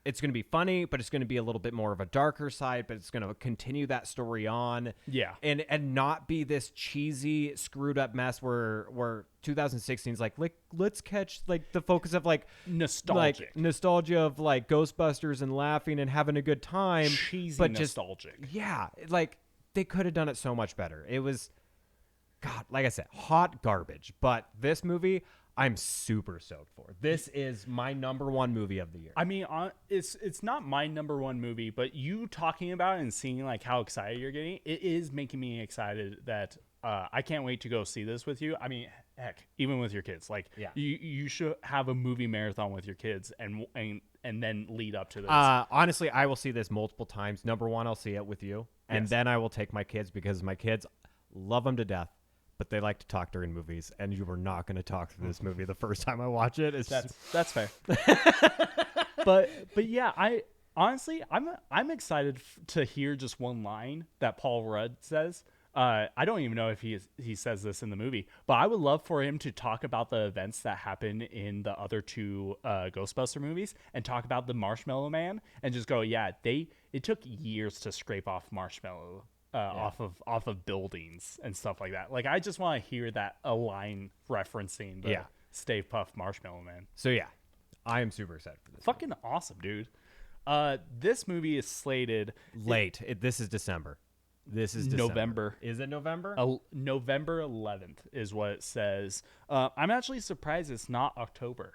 it's going to be funny, but it's going to be a little bit more of a darker side, but it's going to continue that story on. Yeah. And not be this cheesy, screwed up mess where 2016 is like, let's catch like the focus of like nostalgia of like Ghostbusters and laughing and having a good time. Cheesy, but nostalgic. Like they could have done it so much better. It was, God, like I said, hot garbage. But this movie, I'm super stoked for. This is my number one movie of the year. I mean, it's not my number one movie, but you talking about it and seeing like how excited you're getting, it is making me excited that I can't wait to go see this with you. I mean, heck, even with your kids, like you should have a movie marathon with your kids and then lead up to this. Honestly, I will see this multiple times. Number one, I'll see it with you, and then I will take my kids because my kids love them to death. But they like to talk during movies, and you were not going to talk through this movie the first time I watch it. That's fair. but yeah, I'm excited to hear just one line that Paul Rudd says. I don't even know if he says this in the movie, but I would love for him to talk about the events that happen in the other two Ghostbuster movies and talk about the Marshmallow Man and just go, it took years to scrape off marshmallow. Off of buildings and stuff like that. Like, I just want to hear a line referencing the Stay Puft Marshmallow Man. So yeah, I am super excited for this. Fucking awesome, dude. This movie is slated late. This is December. This is December. November. Is it November? November 11th is what it says. I'm actually surprised it's not October.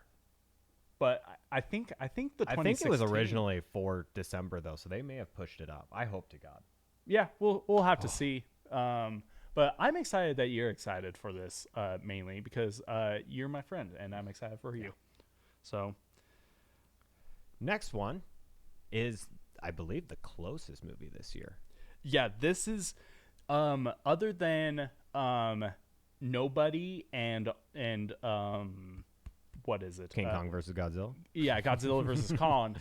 But I think the 2016. I think it was originally for December though, so they may have pushed it up. I hope to God. Yeah, we'll have to see. But I'm excited that you're excited for this, mainly because you're my friend, and I'm excited for you. So, next one is, I believe, the closest movie this year. Yeah, this is other than Nobody and what is it? King Kong versus Godzilla. Yeah, Godzilla versus Kong.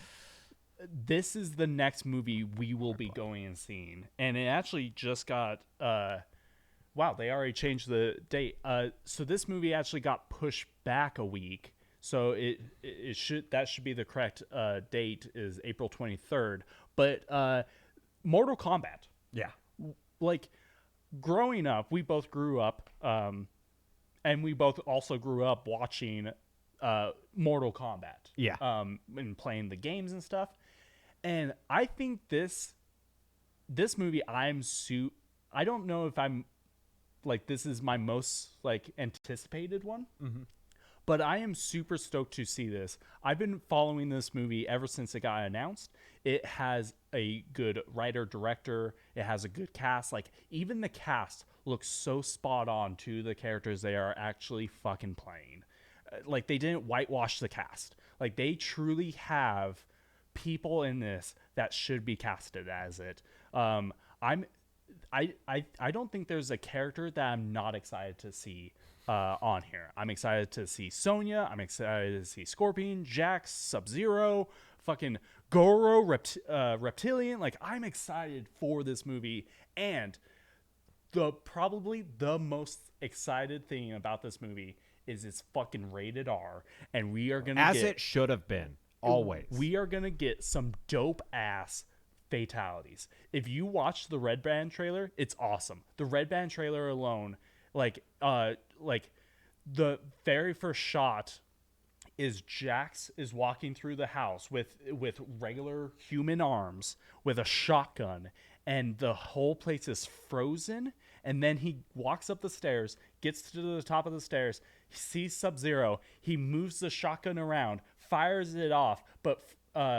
This is the next movie we will be going and seeing, and it actually just got wow, they already changed the date. So this movie actually got pushed back a week, so it should be the correct date is April 23rd. But Mortal Kombat, like growing up, we both grew up, and we both also grew up watching Mortal Kombat, and playing the games and stuff. And I think this movie, I don't know if I'm like, this is my most like anticipated one, but I am super stoked to see this. I've been following this movie ever since it got announced. It has a good writer director. It has a good cast. Like, even the cast looks so spot on to the characters they are actually fucking playing. Like, they didn't whitewash the cast. Like, they truly have I don't think there's a character that I'm not excited to see on here. I'm excited to see Sonya. I'm excited to see Scorpion, Jax, Sub-Zero, fucking Goro, Reptilian. Like, I'm excited for this movie. And probably the most excited thing about this movie is it's fucking rated R, and we are gonna as it should have been always. We are gonna get some dope ass fatalities. If you watch the Red Band trailer, it's awesome. The Red Band trailer alone, like the very first shot is Jax is walking through the house with regular human arms with a shotgun, and the whole place is frozen. And then he walks up the stairs, gets to the top of the stairs, he sees Sub-Zero, he moves the shotgun around, fires it off, but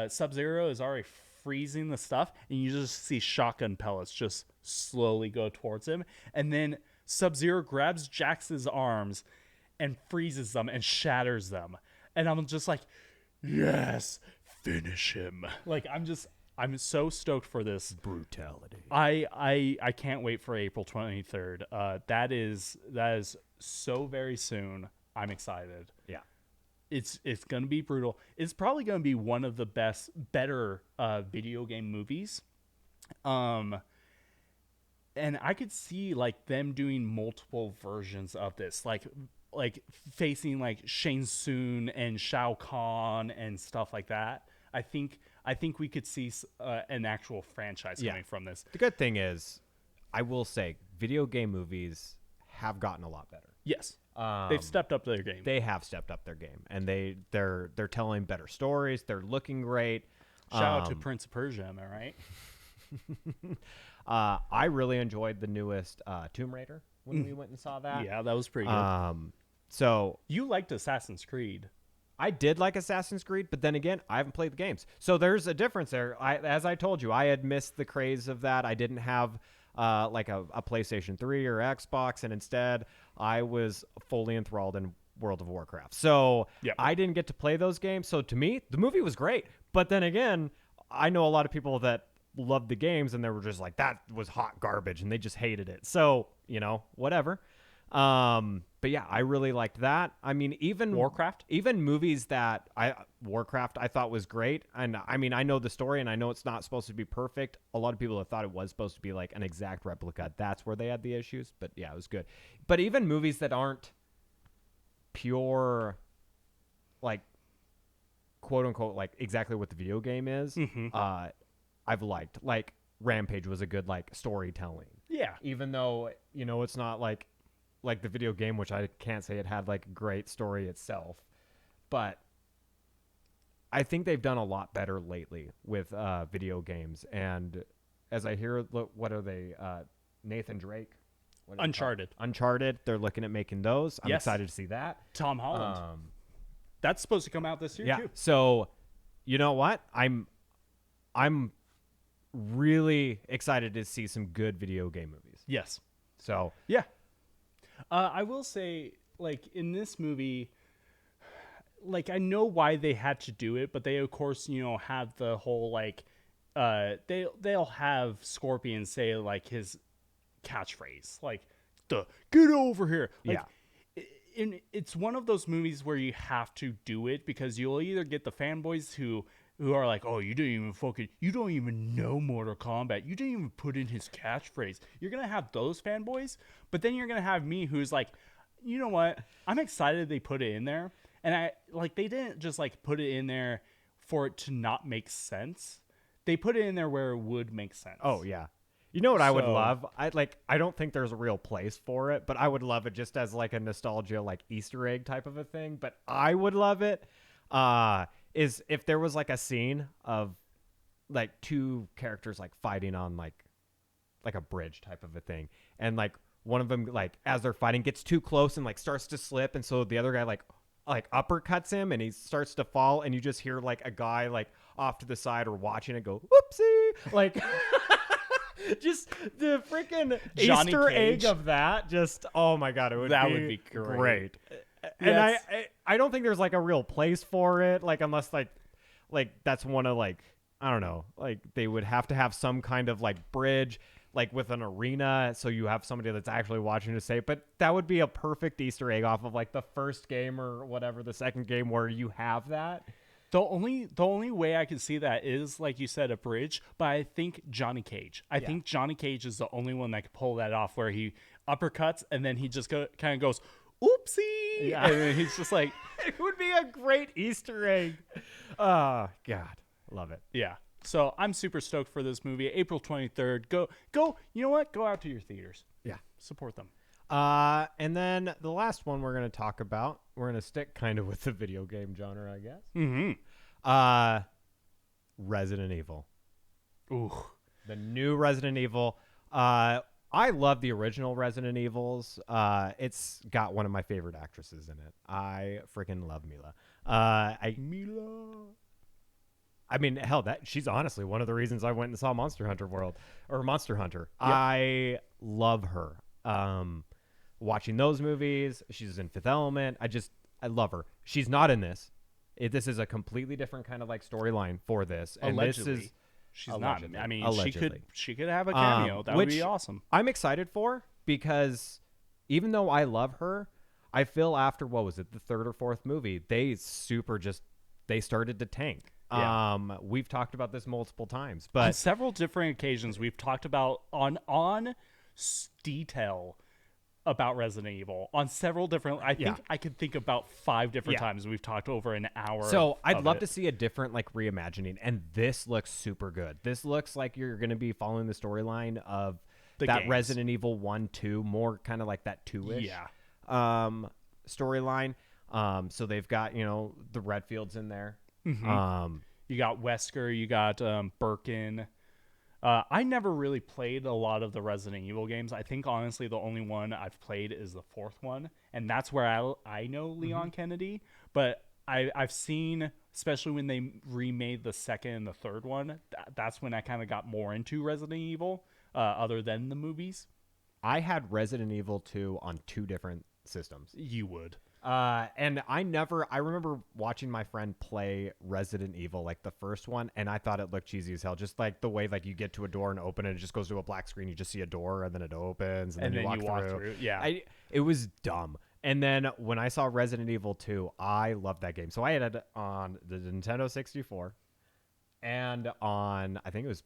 Sub-Zero is already freezing the stuff, and you just see shotgun pellets just slowly go towards him. And then Sub-Zero grabs Jax's arms and freezes them and shatters them. And I'm just like, yes, finish him. Like, I'm so stoked for this Brutality. I can't wait for April 23rd. That is so very soon. I'm excited. Yeah. It's going to be brutal. It's probably going to be one of the better video game movies. And I could see like them doing multiple versions of this, like facing like Shang Tsung and Shao Kahn and stuff like that. I think we could see an actual franchise coming from this. The good thing is, I will say, video game movies have gotten a lot better. Yes, they've stepped up their game. They have stepped up their game, and they're telling better stories. They're looking great. Shout out to Prince of Persia, am I right? I really enjoyed the newest Tomb Raider when we went and saw that. Yeah, that was pretty good. So you liked Assassin's Creed. I did like Assassin's Creed, but then again, I haven't played the games. So there's a difference there. As I told you, I had missed the craze of that. I didn't have like a PlayStation 3 or Xbox, and instead I was fully enthralled in World of Warcraft. So I didn't get to play those games. So to me, the movie was great. But then again, I know a lot of people that loved the games, and they were just like, that was hot garbage, and they just hated it. So, whatever. But yeah, I really liked that. I mean, even movies that Warcraft I thought was great. And I mean, I know the story, and I know it's not supposed to be perfect. A lot of people have thought it was supposed to be like an exact replica. That's where they had the issues, but yeah, it was good. But even movies that aren't pure, like, quote unquote, like exactly what the video game is, I've liked. Like Rampage was a good like storytelling. Yeah. Even though, it's not like the video game, which I can't say it had like a great story itself, but I think they've done a lot better lately with video games. And as I hear, what are they? Nathan Drake? Uncharted. They're looking at making those. I'm excited to see that. Tom Holland. That's supposed to come out this year too. So, you know what? I'm really excited to see some good video game movies. Yes. So yeah. I will say, like, in this movie, like, I know why they had to do it, but they, of course, have the whole, like, they'll have Scorpion say, like, his catchphrase, like, get over here. Like, it's one of those movies where you have to do it, because you'll either get the fanboys who are like, oh, you don't even know Mortal Kombat. You didn't even put in his catchphrase. You're going to have those fanboys, but then you're going to have me who's like, you know what? I'm excited they put it in there. And they didn't just like put it in there for it to not make sense. They put it in there where it would make sense. Oh, yeah. You know what I would love? I don't think there's a real place for it, but I would love it just as like a nostalgia, like Easter egg type of a thing. But I would love it. Is if there was like a scene of like two characters like fighting on like a bridge type of a thing, and like one of them, like as they're fighting, gets too close and like starts to slip, and so the other guy like uppercuts him, and he starts to fall, and you just hear like a guy like off to the side or watching it go whoopsie, like just the freaking Easter egg of that. Just oh my god, it would be great. And I don't think there's like a real place for it, like unless like that's one of like, I don't know, like they would have to have some kind of like bridge, like with an arena, so you have somebody that's actually watching to say, but that would be a perfect Easter egg off of like the first game or whatever, the second game where you have that. The only way I can see that is, like you said, a bridge, but I think Johnny Cage. I think Johnny Cage is the only one that could pull that off, where he uppercuts and then he just kind of goes, oopsie, and then he's just like, It would be a great Easter egg. Oh, God. Love it. yeah. So I'm super stoked for this movie. April 23rd. Go. You know what? Go out to your theaters. Yeah. Support them. And then the last one we're going to talk about, we're going to stick kind of with the video game genre, I guess. Mm-hmm. Resident Evil. Ooh. The new Resident Evil. I love the original Resident Evils. It's got one of my favorite actresses in it. I freaking love Mila. Mila. I mean, hell, she's honestly one of the reasons I went and saw Monster Hunter. Yep. I love her. Watching those movies, she's in Fifth Element. I love her. She's not in this. This is a completely different kind of like storyline for this. And Allegedly. this is She's allegedly. not. I mean, Allegedly. she could have a cameo. That would which be awesome. I'm excited for, because even though I love her, I feel after, what was it, the third or fourth movie, they started to tank. Yeah. We've talked about this multiple times, On but several different occasions, we've talked about on detail about Resident Evil on several different. I think I could think about 5 different times we've talked over an hour. So I'd love to see a different like reimagining, and this looks super good. This looks like you're going to be following the storyline of that games. Resident Evil 1, 2, more kind of like that 2-ish storyline. So they've got, the Redfields in there. Mm-hmm. You got Wesker, you got Birkin. I never really played a lot of the Resident Evil games. I think, honestly, the only one I've played is the 4th one, and that's where I know Leon Kennedy. But I've seen, especially when they remade the 2nd and the 3rd one, that's when I kind of got more into Resident Evil, other than the movies. I had Resident Evil 2 on 2 different systems. You would. And I remember watching my friend play Resident Evil, like the first one, and I thought it looked cheesy as hell. Just like the way, like, you get to a door and open it, it just goes to a black screen. You just see a door and then it opens and then you walk through. Yeah. It was dumb. And then when I saw Resident Evil 2, I loved that game. So I had it on the Nintendo 64 and on, I think it was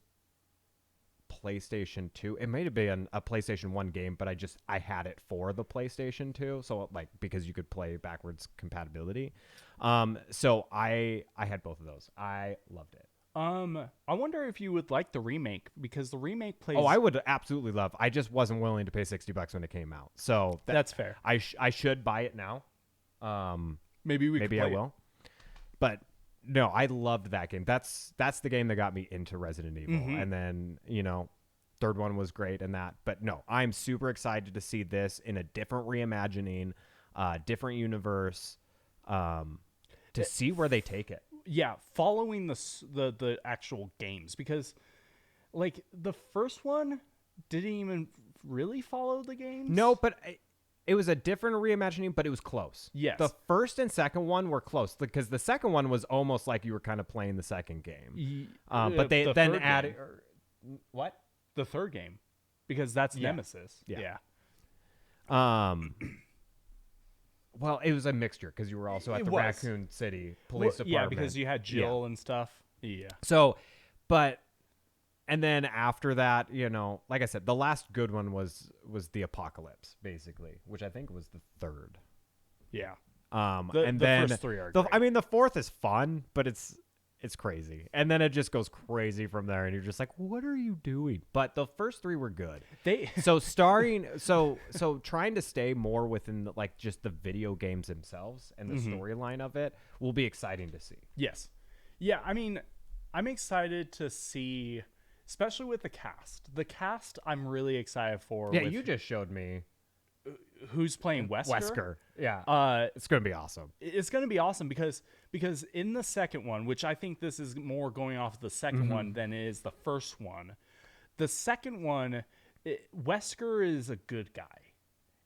PlayStation 2. It may have been a PlayStation 1 game, but I had it for the PlayStation 2, so like, because you could play backwards compatibility. So I had both of those. I loved it. I wonder if you would like the remake, because the remake plays. Oh, I would absolutely love. I just wasn't willing to pay $60 when it came out. So that's fair. I should buy it now. Maybe I will. But no, I loved that game. That's the game that got me into Resident Evil. Mm-hmm. And then, third one was great and that. But no, I'm super excited to see this in a different reimagining, different universe, to see where they take it. Yeah, following the actual games, because like the first one didn't even really follow the games. No, but it was a different reimagining, but it was close. Yes. The first and second one were close, because the second one was almost like you were kind of playing the second game. But they then added what? The third game, because that's Nemesis. Yeah. Well, it was a mixture, because you were also at the Raccoon City Police Department. Yeah, because you had Jill and stuff. Yeah. So, and then after that, like I said, the last good one was the Apocalypse, basically, which I think was the third. Yeah. And the then first 3 are great. I mean, the fourth is fun, but it's crazy. And then it just goes crazy from there, and you're just like, what are you doing? But the first 3 were good. So trying to stay more within like just the video games themselves and the storyline of it will be exciting to see. Yes. Yeah, I mean, I'm excited to see, especially with the cast. The cast I'm really excited for. Yeah, you just showed me who's playing Wesker. Yeah. It's going to be awesome. It's going to be awesome because in the second one, which I think this is more going off the second one than it is the first one. The second one, Wesker is a good guy.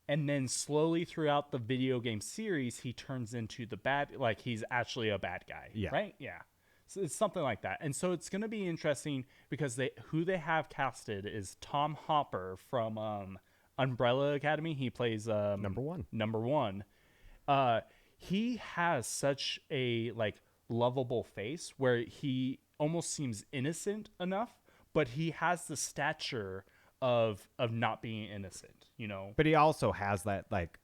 And then slowly throughout the video game series, he turns into the bad, like he's actually a bad guy. Yeah. Right? Yeah. So it's something like that. And so it's going to be interesting because who they have casted is Tom Hopper from Umbrella Academy. He plays Number one. Number one. He has such a like lovable face where he almost seems innocent enough, but he has the stature of not being innocent, you know. But he also has that like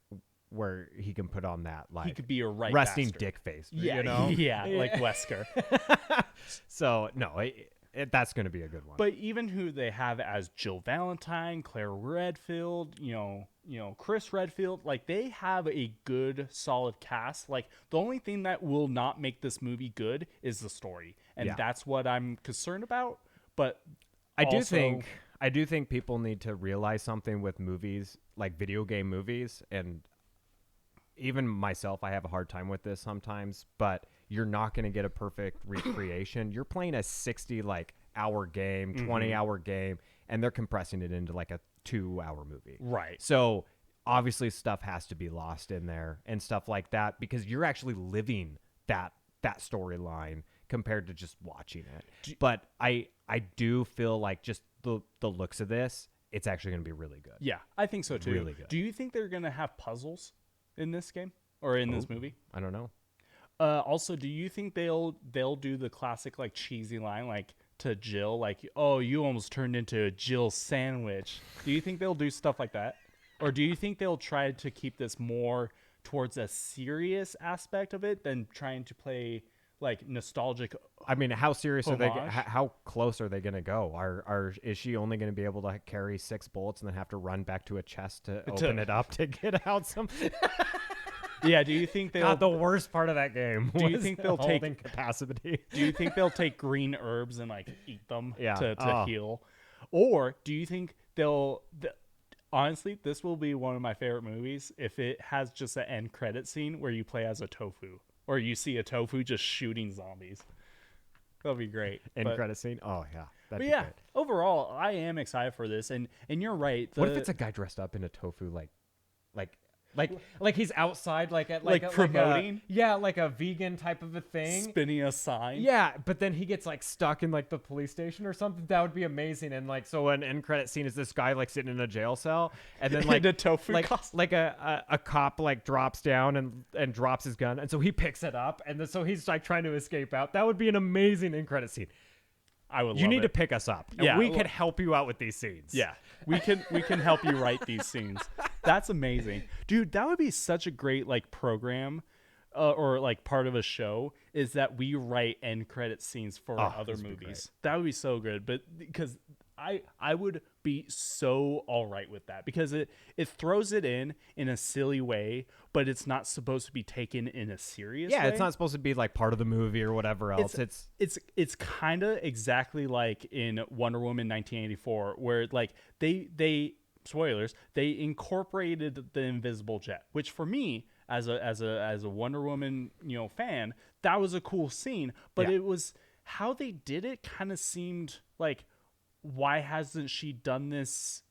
where he can put on that like He could be a resting bastard. dick face. Yeah, you know? yeah, like Wesker. So no, that's going to be a good one. But even who they have as Jill Valentine, Claire Redfield, you know, Chris Redfield, like they have a good, solid cast. Like the only thing that will not make this movie good is the story, and that's what I'm concerned about. But I do think people need to realize something with movies, like video game movies, and even myself, I have a hard time with this sometimes, but you're not going to get a perfect recreation. You're playing a 60 like hour game, 20 hour game, and they're compressing it into like a 2-hour movie. Right. So obviously stuff has to be lost in there and stuff like that because you're actually living that storyline compared to just watching it. But I do feel like just the looks of this, it's actually going to be really good. Yeah, I think so too. Really good. Do you think they're going to have puzzles in this game or in this movie? I don't know. Also, do you think they'll do the classic like cheesy line like to Jill, like, "Oh, you almost turned into a Jill sandwich"? Do you think they'll do stuff like that, or do you think they'll try to keep this more towards a serious aspect of it than trying to play like nostalgic? I mean, how serious are they? Homage? How close are they going to go? Is she only going to be able to carry 6 bullets and then have to run back to a chest to open it up to get out some? Yeah, do you think they'll? Not the worst part of that game. Do you think they'll take capacity? Do you think they'll take green herbs and like eat them Yeah. to heal, or do you think they'll? Honestly, this will be one of my favorite movies if it has just an end credit scene where you play as a tofu, or you see a tofu just shooting zombies. That'll be great. End credit scene. Oh yeah, But that'd be yeah, great. overall, I am excited for this, and you're right. What if it's a guy dressed up in a tofu like he's outside like promoting? like a vegan type of a thing. spinning a sign? Yeah, but then he gets like stuck in like the police station or something. That would be amazing. And like, so an end credit scene is this guy like sitting in a jail cell, and then like the tofu like costume. like a cop like drops down and drops his gun, and so he picks it up, and then so he's like trying to escape out. That would be an amazing end credit scene. I would. You love need it. to pick us up. And Yeah, we can help you out with these scenes. Yeah, we can help you write these scenes. That's amazing, dude. That would be such a great like program, or like part of a show is that we write end credit scenes for other movies. That would be so good. But because I would be so all right with that because it throws it in a silly way, but it's not supposed to be taken in a serious way. It's not supposed to be like part of the movie or whatever else. It's kind of exactly like in Wonder Woman 1984 where like they spoilers, they incorporated the invisible jet, which for me as a Wonder Woman, fan, that was a cool scene, but it was how they did it kind of seemed like, why hasn't she done this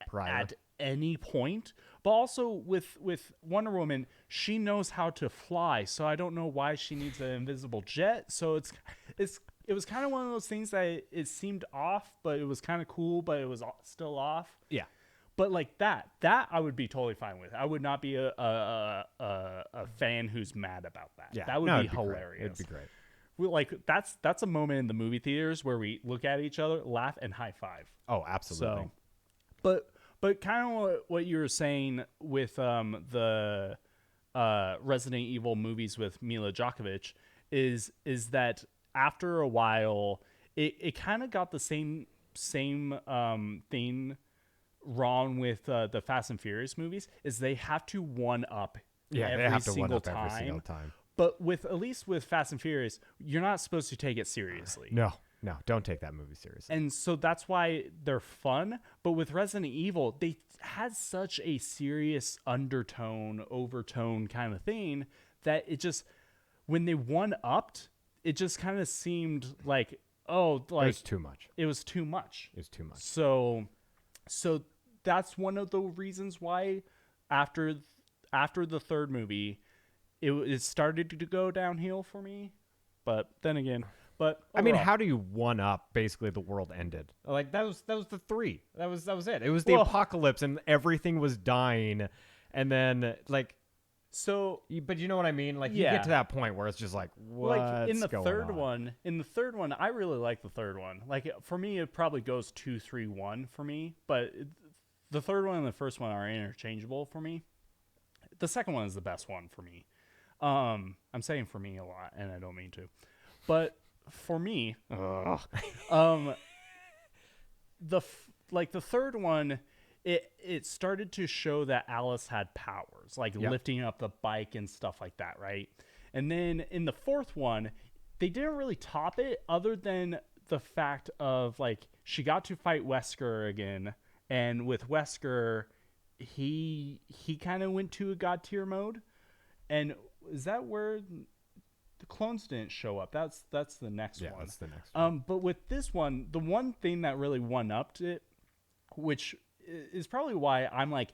prior at any point? But also with Wonder Woman, she knows how to fly, so I don't know why she needs an invisible jet. So it was kind of one of those things that it seemed off, but it was kind of cool, but it was still off. Yeah. But like that I would be totally fine with. I would not be a fan who's mad about that. Yeah. That would be hilarious. It'd be great. Like that's a moment in the movie theaters where we look at each other, laugh, and high five. Oh, absolutely. So, but kind of what you were saying with the Resident Evil movies with Mila Djokovic is that after a while it kind of got the same thing wrong with the Fast and Furious movies is they have to one up every single time. But at least with Fast and Furious, you're not supposed to take it seriously. No, don't take that movie seriously. And so that's why they're fun. But with Resident Evil, they had such a serious overtone kind of thing that it just, when they one-upped, it just kind of seemed like, it was too much. It was too much. It was too much. So that's one of the reasons why after the third movie, it started to go downhill for me, but then again, but I mean, overall. how do you one up basically the world ended? Like that was the 3. That was it. It was the Well- apocalypse and everything was dying, and then like. So But you know what I mean? Like you Yeah. get to that point where it's just like, what's like in the going third on? one, I really like the third one. Like for me, it probably goes 2, 3, 1 for me. But the third one and the first one are interchangeable for me. The second one is the best one for me. I'm saying for me a lot, and I don't mean to, but for me, the third one, it started to show that Alice had powers, like Yep. lifting up the bike and stuff like that, right? And then in the fourth one, they didn't really top it, other than the fact of like she got to fight Wesker again, and with Wesker, he kind of went to a god tier mode, and is that where the clones didn't show up? That's the next Yeah, one. that's the next one. But with this one, the one thing that really one-upped it, which is probably why I'm like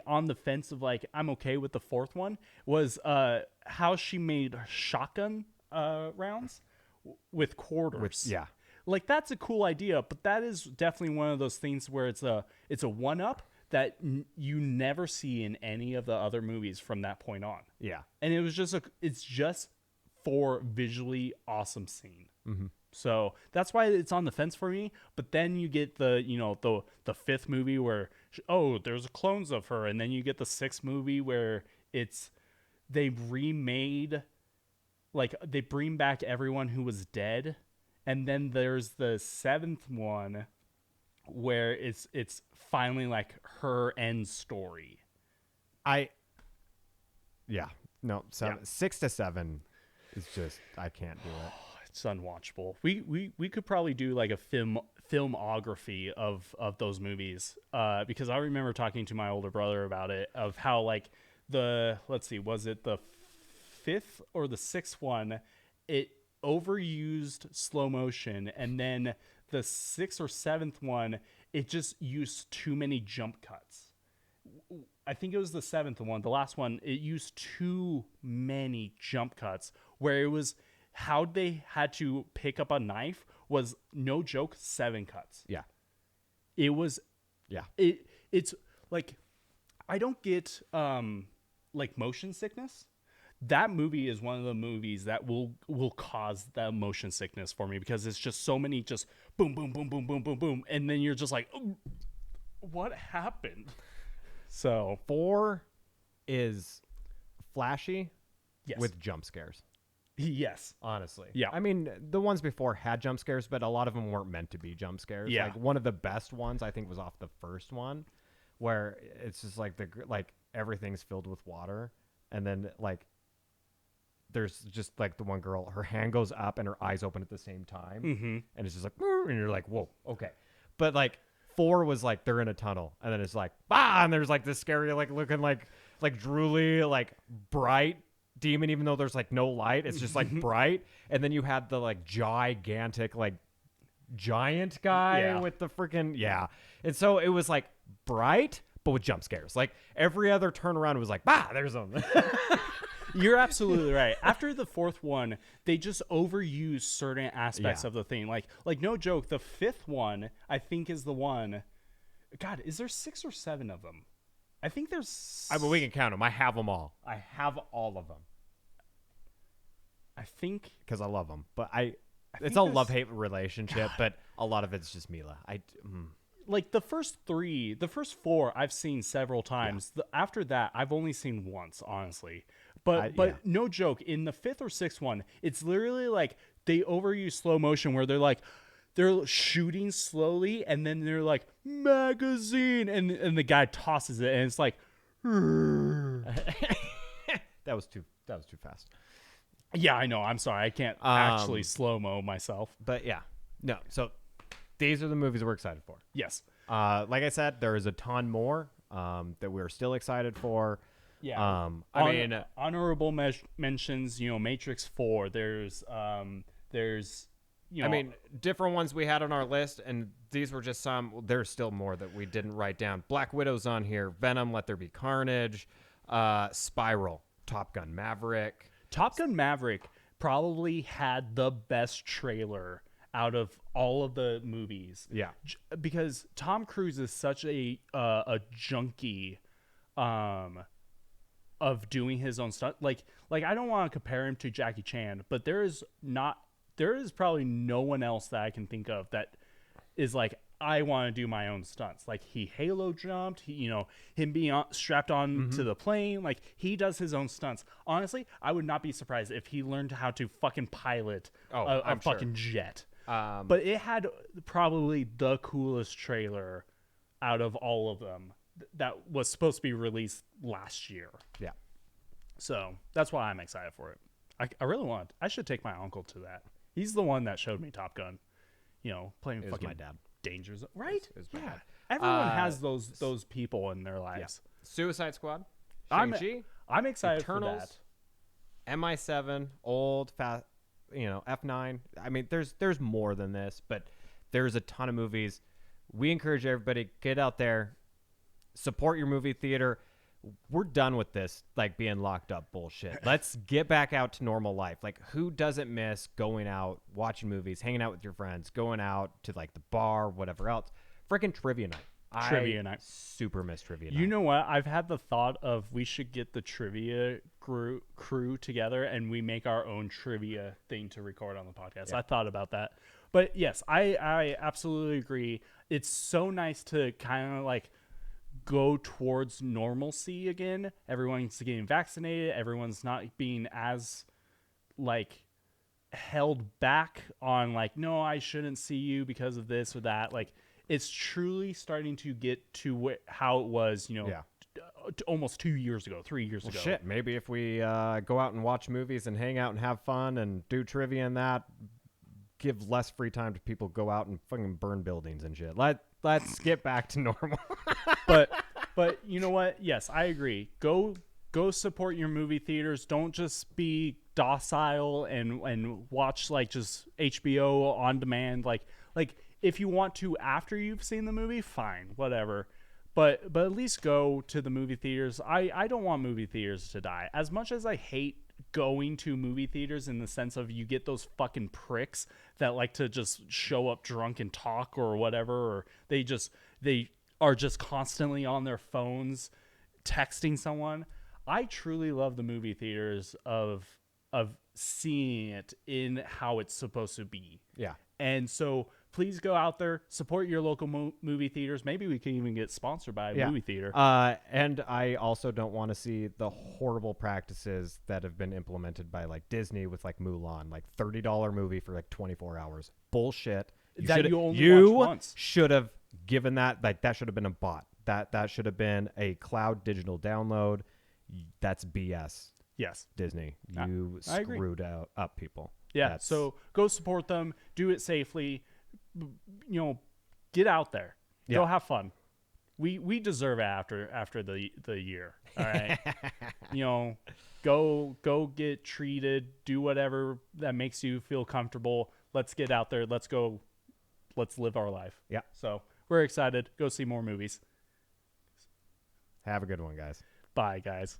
on the fence of like I'm okay with the fourth one, was how she made shotgun rounds with quarters. Yeah. Like that's a cool idea, but that is definitely one of those things where it's a one-up that you never see in any of the other movies from that point on. Yeah. And it was it's just for visually awesome scene. Mm-hmm. So that's why it's on the fence for me. But then you get the fifth movie where there's clones of her, and then you get the sixth movie where they remade, like they bring back everyone who was dead, and then there's the seventh one where it's finally like her end story. Yeah. No, 6 to 7 is just, I can't do it. It's unwatchable. We could probably do like a filmography of those movies, because I remember talking to my older brother about it, of how like was it the fifth or the sixth one, it overused slow motion, and then the sixth or seventh one, it just used too many jump cuts. I think it was the seventh one, the last one, it used too many jump cuts, where it was how they had to pick up a knife was, no joke, 7 cuts. Yeah. It was, Yeah. it's like, I don't get like motion sickness. That movie is one of the movies that will cause that motion sickness for me, because it's just so many just boom, boom, boom, boom, boom, boom, boom. And then you're just like, oh, what happened? So 4 is flashy yes. with jump scares. Yes. Honestly. Yeah. I mean, the ones before had jump scares, but a lot of them weren't meant to be jump scares. Yeah. Like one of the best ones I think was off the first one, where it's just like everything's filled with water, and then like there's just like the one girl, her hand goes up and her eyes open at the same time, and it's just like, and you're like, whoa, okay. But like 4 was like they're in a tunnel, and then it's like, and there's like this scary like looking like drooly like bright demon, even though there's like no light, it's just like bright. And then you had the like gigantic like giant guy with the freaking and so it was like bright but with jump scares. Like every other turnaround was like, there's them. You're absolutely right. After the fourth one, they just overuse certain aspects of the thing. Like no joke, the fifth one I think is the one. God, is there 6 or 7 of them? I think there's. I mean, we can count them. I have them all. I have all of them. I think because I love them, but it's think a there's- love-hate relationship. But a lot of it's just Mila. like the first 4 I've seen several times. After that, I've only seen once, honestly. But no joke, in the 5th or 6th one, it's literally like they overuse slow motion, where they're shooting slowly, and then they're like, magazine, and the guy tosses it, and it's like, that was too fast. yeah, I know. I'm sorry, I can't actually slow mo myself. But yeah, no. So these are the movies we're excited for. Yes. Like I said, there is a ton more that we're still excited for. Yeah. I mean, honorable mentions. Matrix 4. There's. I mean, different ones we had on our list, and these were just some. There's still more that we didn't write down. Black Widow's on here. Venom, Let There Be Carnage. Spiral, Top Gun Maverick. probably had the best trailer out of all of the movies. Yeah. Because Tom Cruise is such a junkie of doing his own stuff. Like I don't want to compare him to Jackie Chan, but there is probably no one else that I can think of that is like, I want to do my own stunts. Like, he Halo jumped, him being strapped on to the plane. Like, he does his own stunts. Honestly, I would not be surprised if he learned how to fucking pilot a fucking jet. But it had probably the coolest trailer out of all of them that was supposed to be released last year. Yeah. So that's why I'm excited for it. I really I should take my uncle to that. He's the one that showed me Top Gun. Playing fucking my dad. Danger Zone, right? It was my dad. Everyone has those people in their lives. Yeah. Suicide Squad. I'm Shang-Chi, excited Eternals, for that. MI7, old fast, F9. I mean, there's more than this, but there's a ton of movies. We encourage everybody, get out there, support your movie theater. We're done with this, like, being locked up bullshit. Let's get back out to normal life. Like, who doesn't miss going out, watching movies, hanging out with your friends, going out to, like, the bar, whatever else? Freaking trivia night. Trivia night. Super miss trivia night. You know what? I've had the thought of we should get the trivia crew together and we make our own trivia thing to record on the podcast. Yeah. I thought about that. But yes, I absolutely agree. It's so nice to kind of like go towards normalcy again. Everyone's getting vaccinated. Everyone's not being as like held back on like, no, I shouldn't see you because of this or that. Like, it's truly starting to get to how it was, almost 2 years ago, 3 years ago. Shit, maybe if we go out and watch movies and hang out and have fun and do trivia and that, give less free time to people go out and fucking burn buildings and shit. Let's get back to normal. But you know what? Yes, I agree. Go support your movie theaters. Don't just be docile and watch like just HBO on demand. Like if you want to after you've seen the movie, fine, whatever. But at least go to the movie theaters. I don't want movie theaters to die. As much as I hate going to movie theaters in the sense of you get those fucking pricks that like to just show up drunk and talk or whatever, or they are just constantly on their phones texting someone. I truly love the movie theaters of seeing it in how it's supposed to be. Yeah. And so please go out there, support your local movie theaters. Maybe we can even get sponsored by a movie theater. And I also don't want to see the horrible practices that have been implemented by like Disney with like Mulan, like $30 movie for like 24 hours. Bullshit. You only watch once. Should have given that, like that should have been a bot. That should have been a cloud digital download. That's BS. Yes. Disney. You screwed up people. Yeah. So go support them. Do it safely. Get out there. Yeah. Go have fun. We deserve it after the year. All right. Go get treated. Do whatever that makes you feel comfortable. Let's get out there. Let's go. Let's live our life. Yeah. So we're excited. Go see more movies. Have a good one, guys. Bye, guys.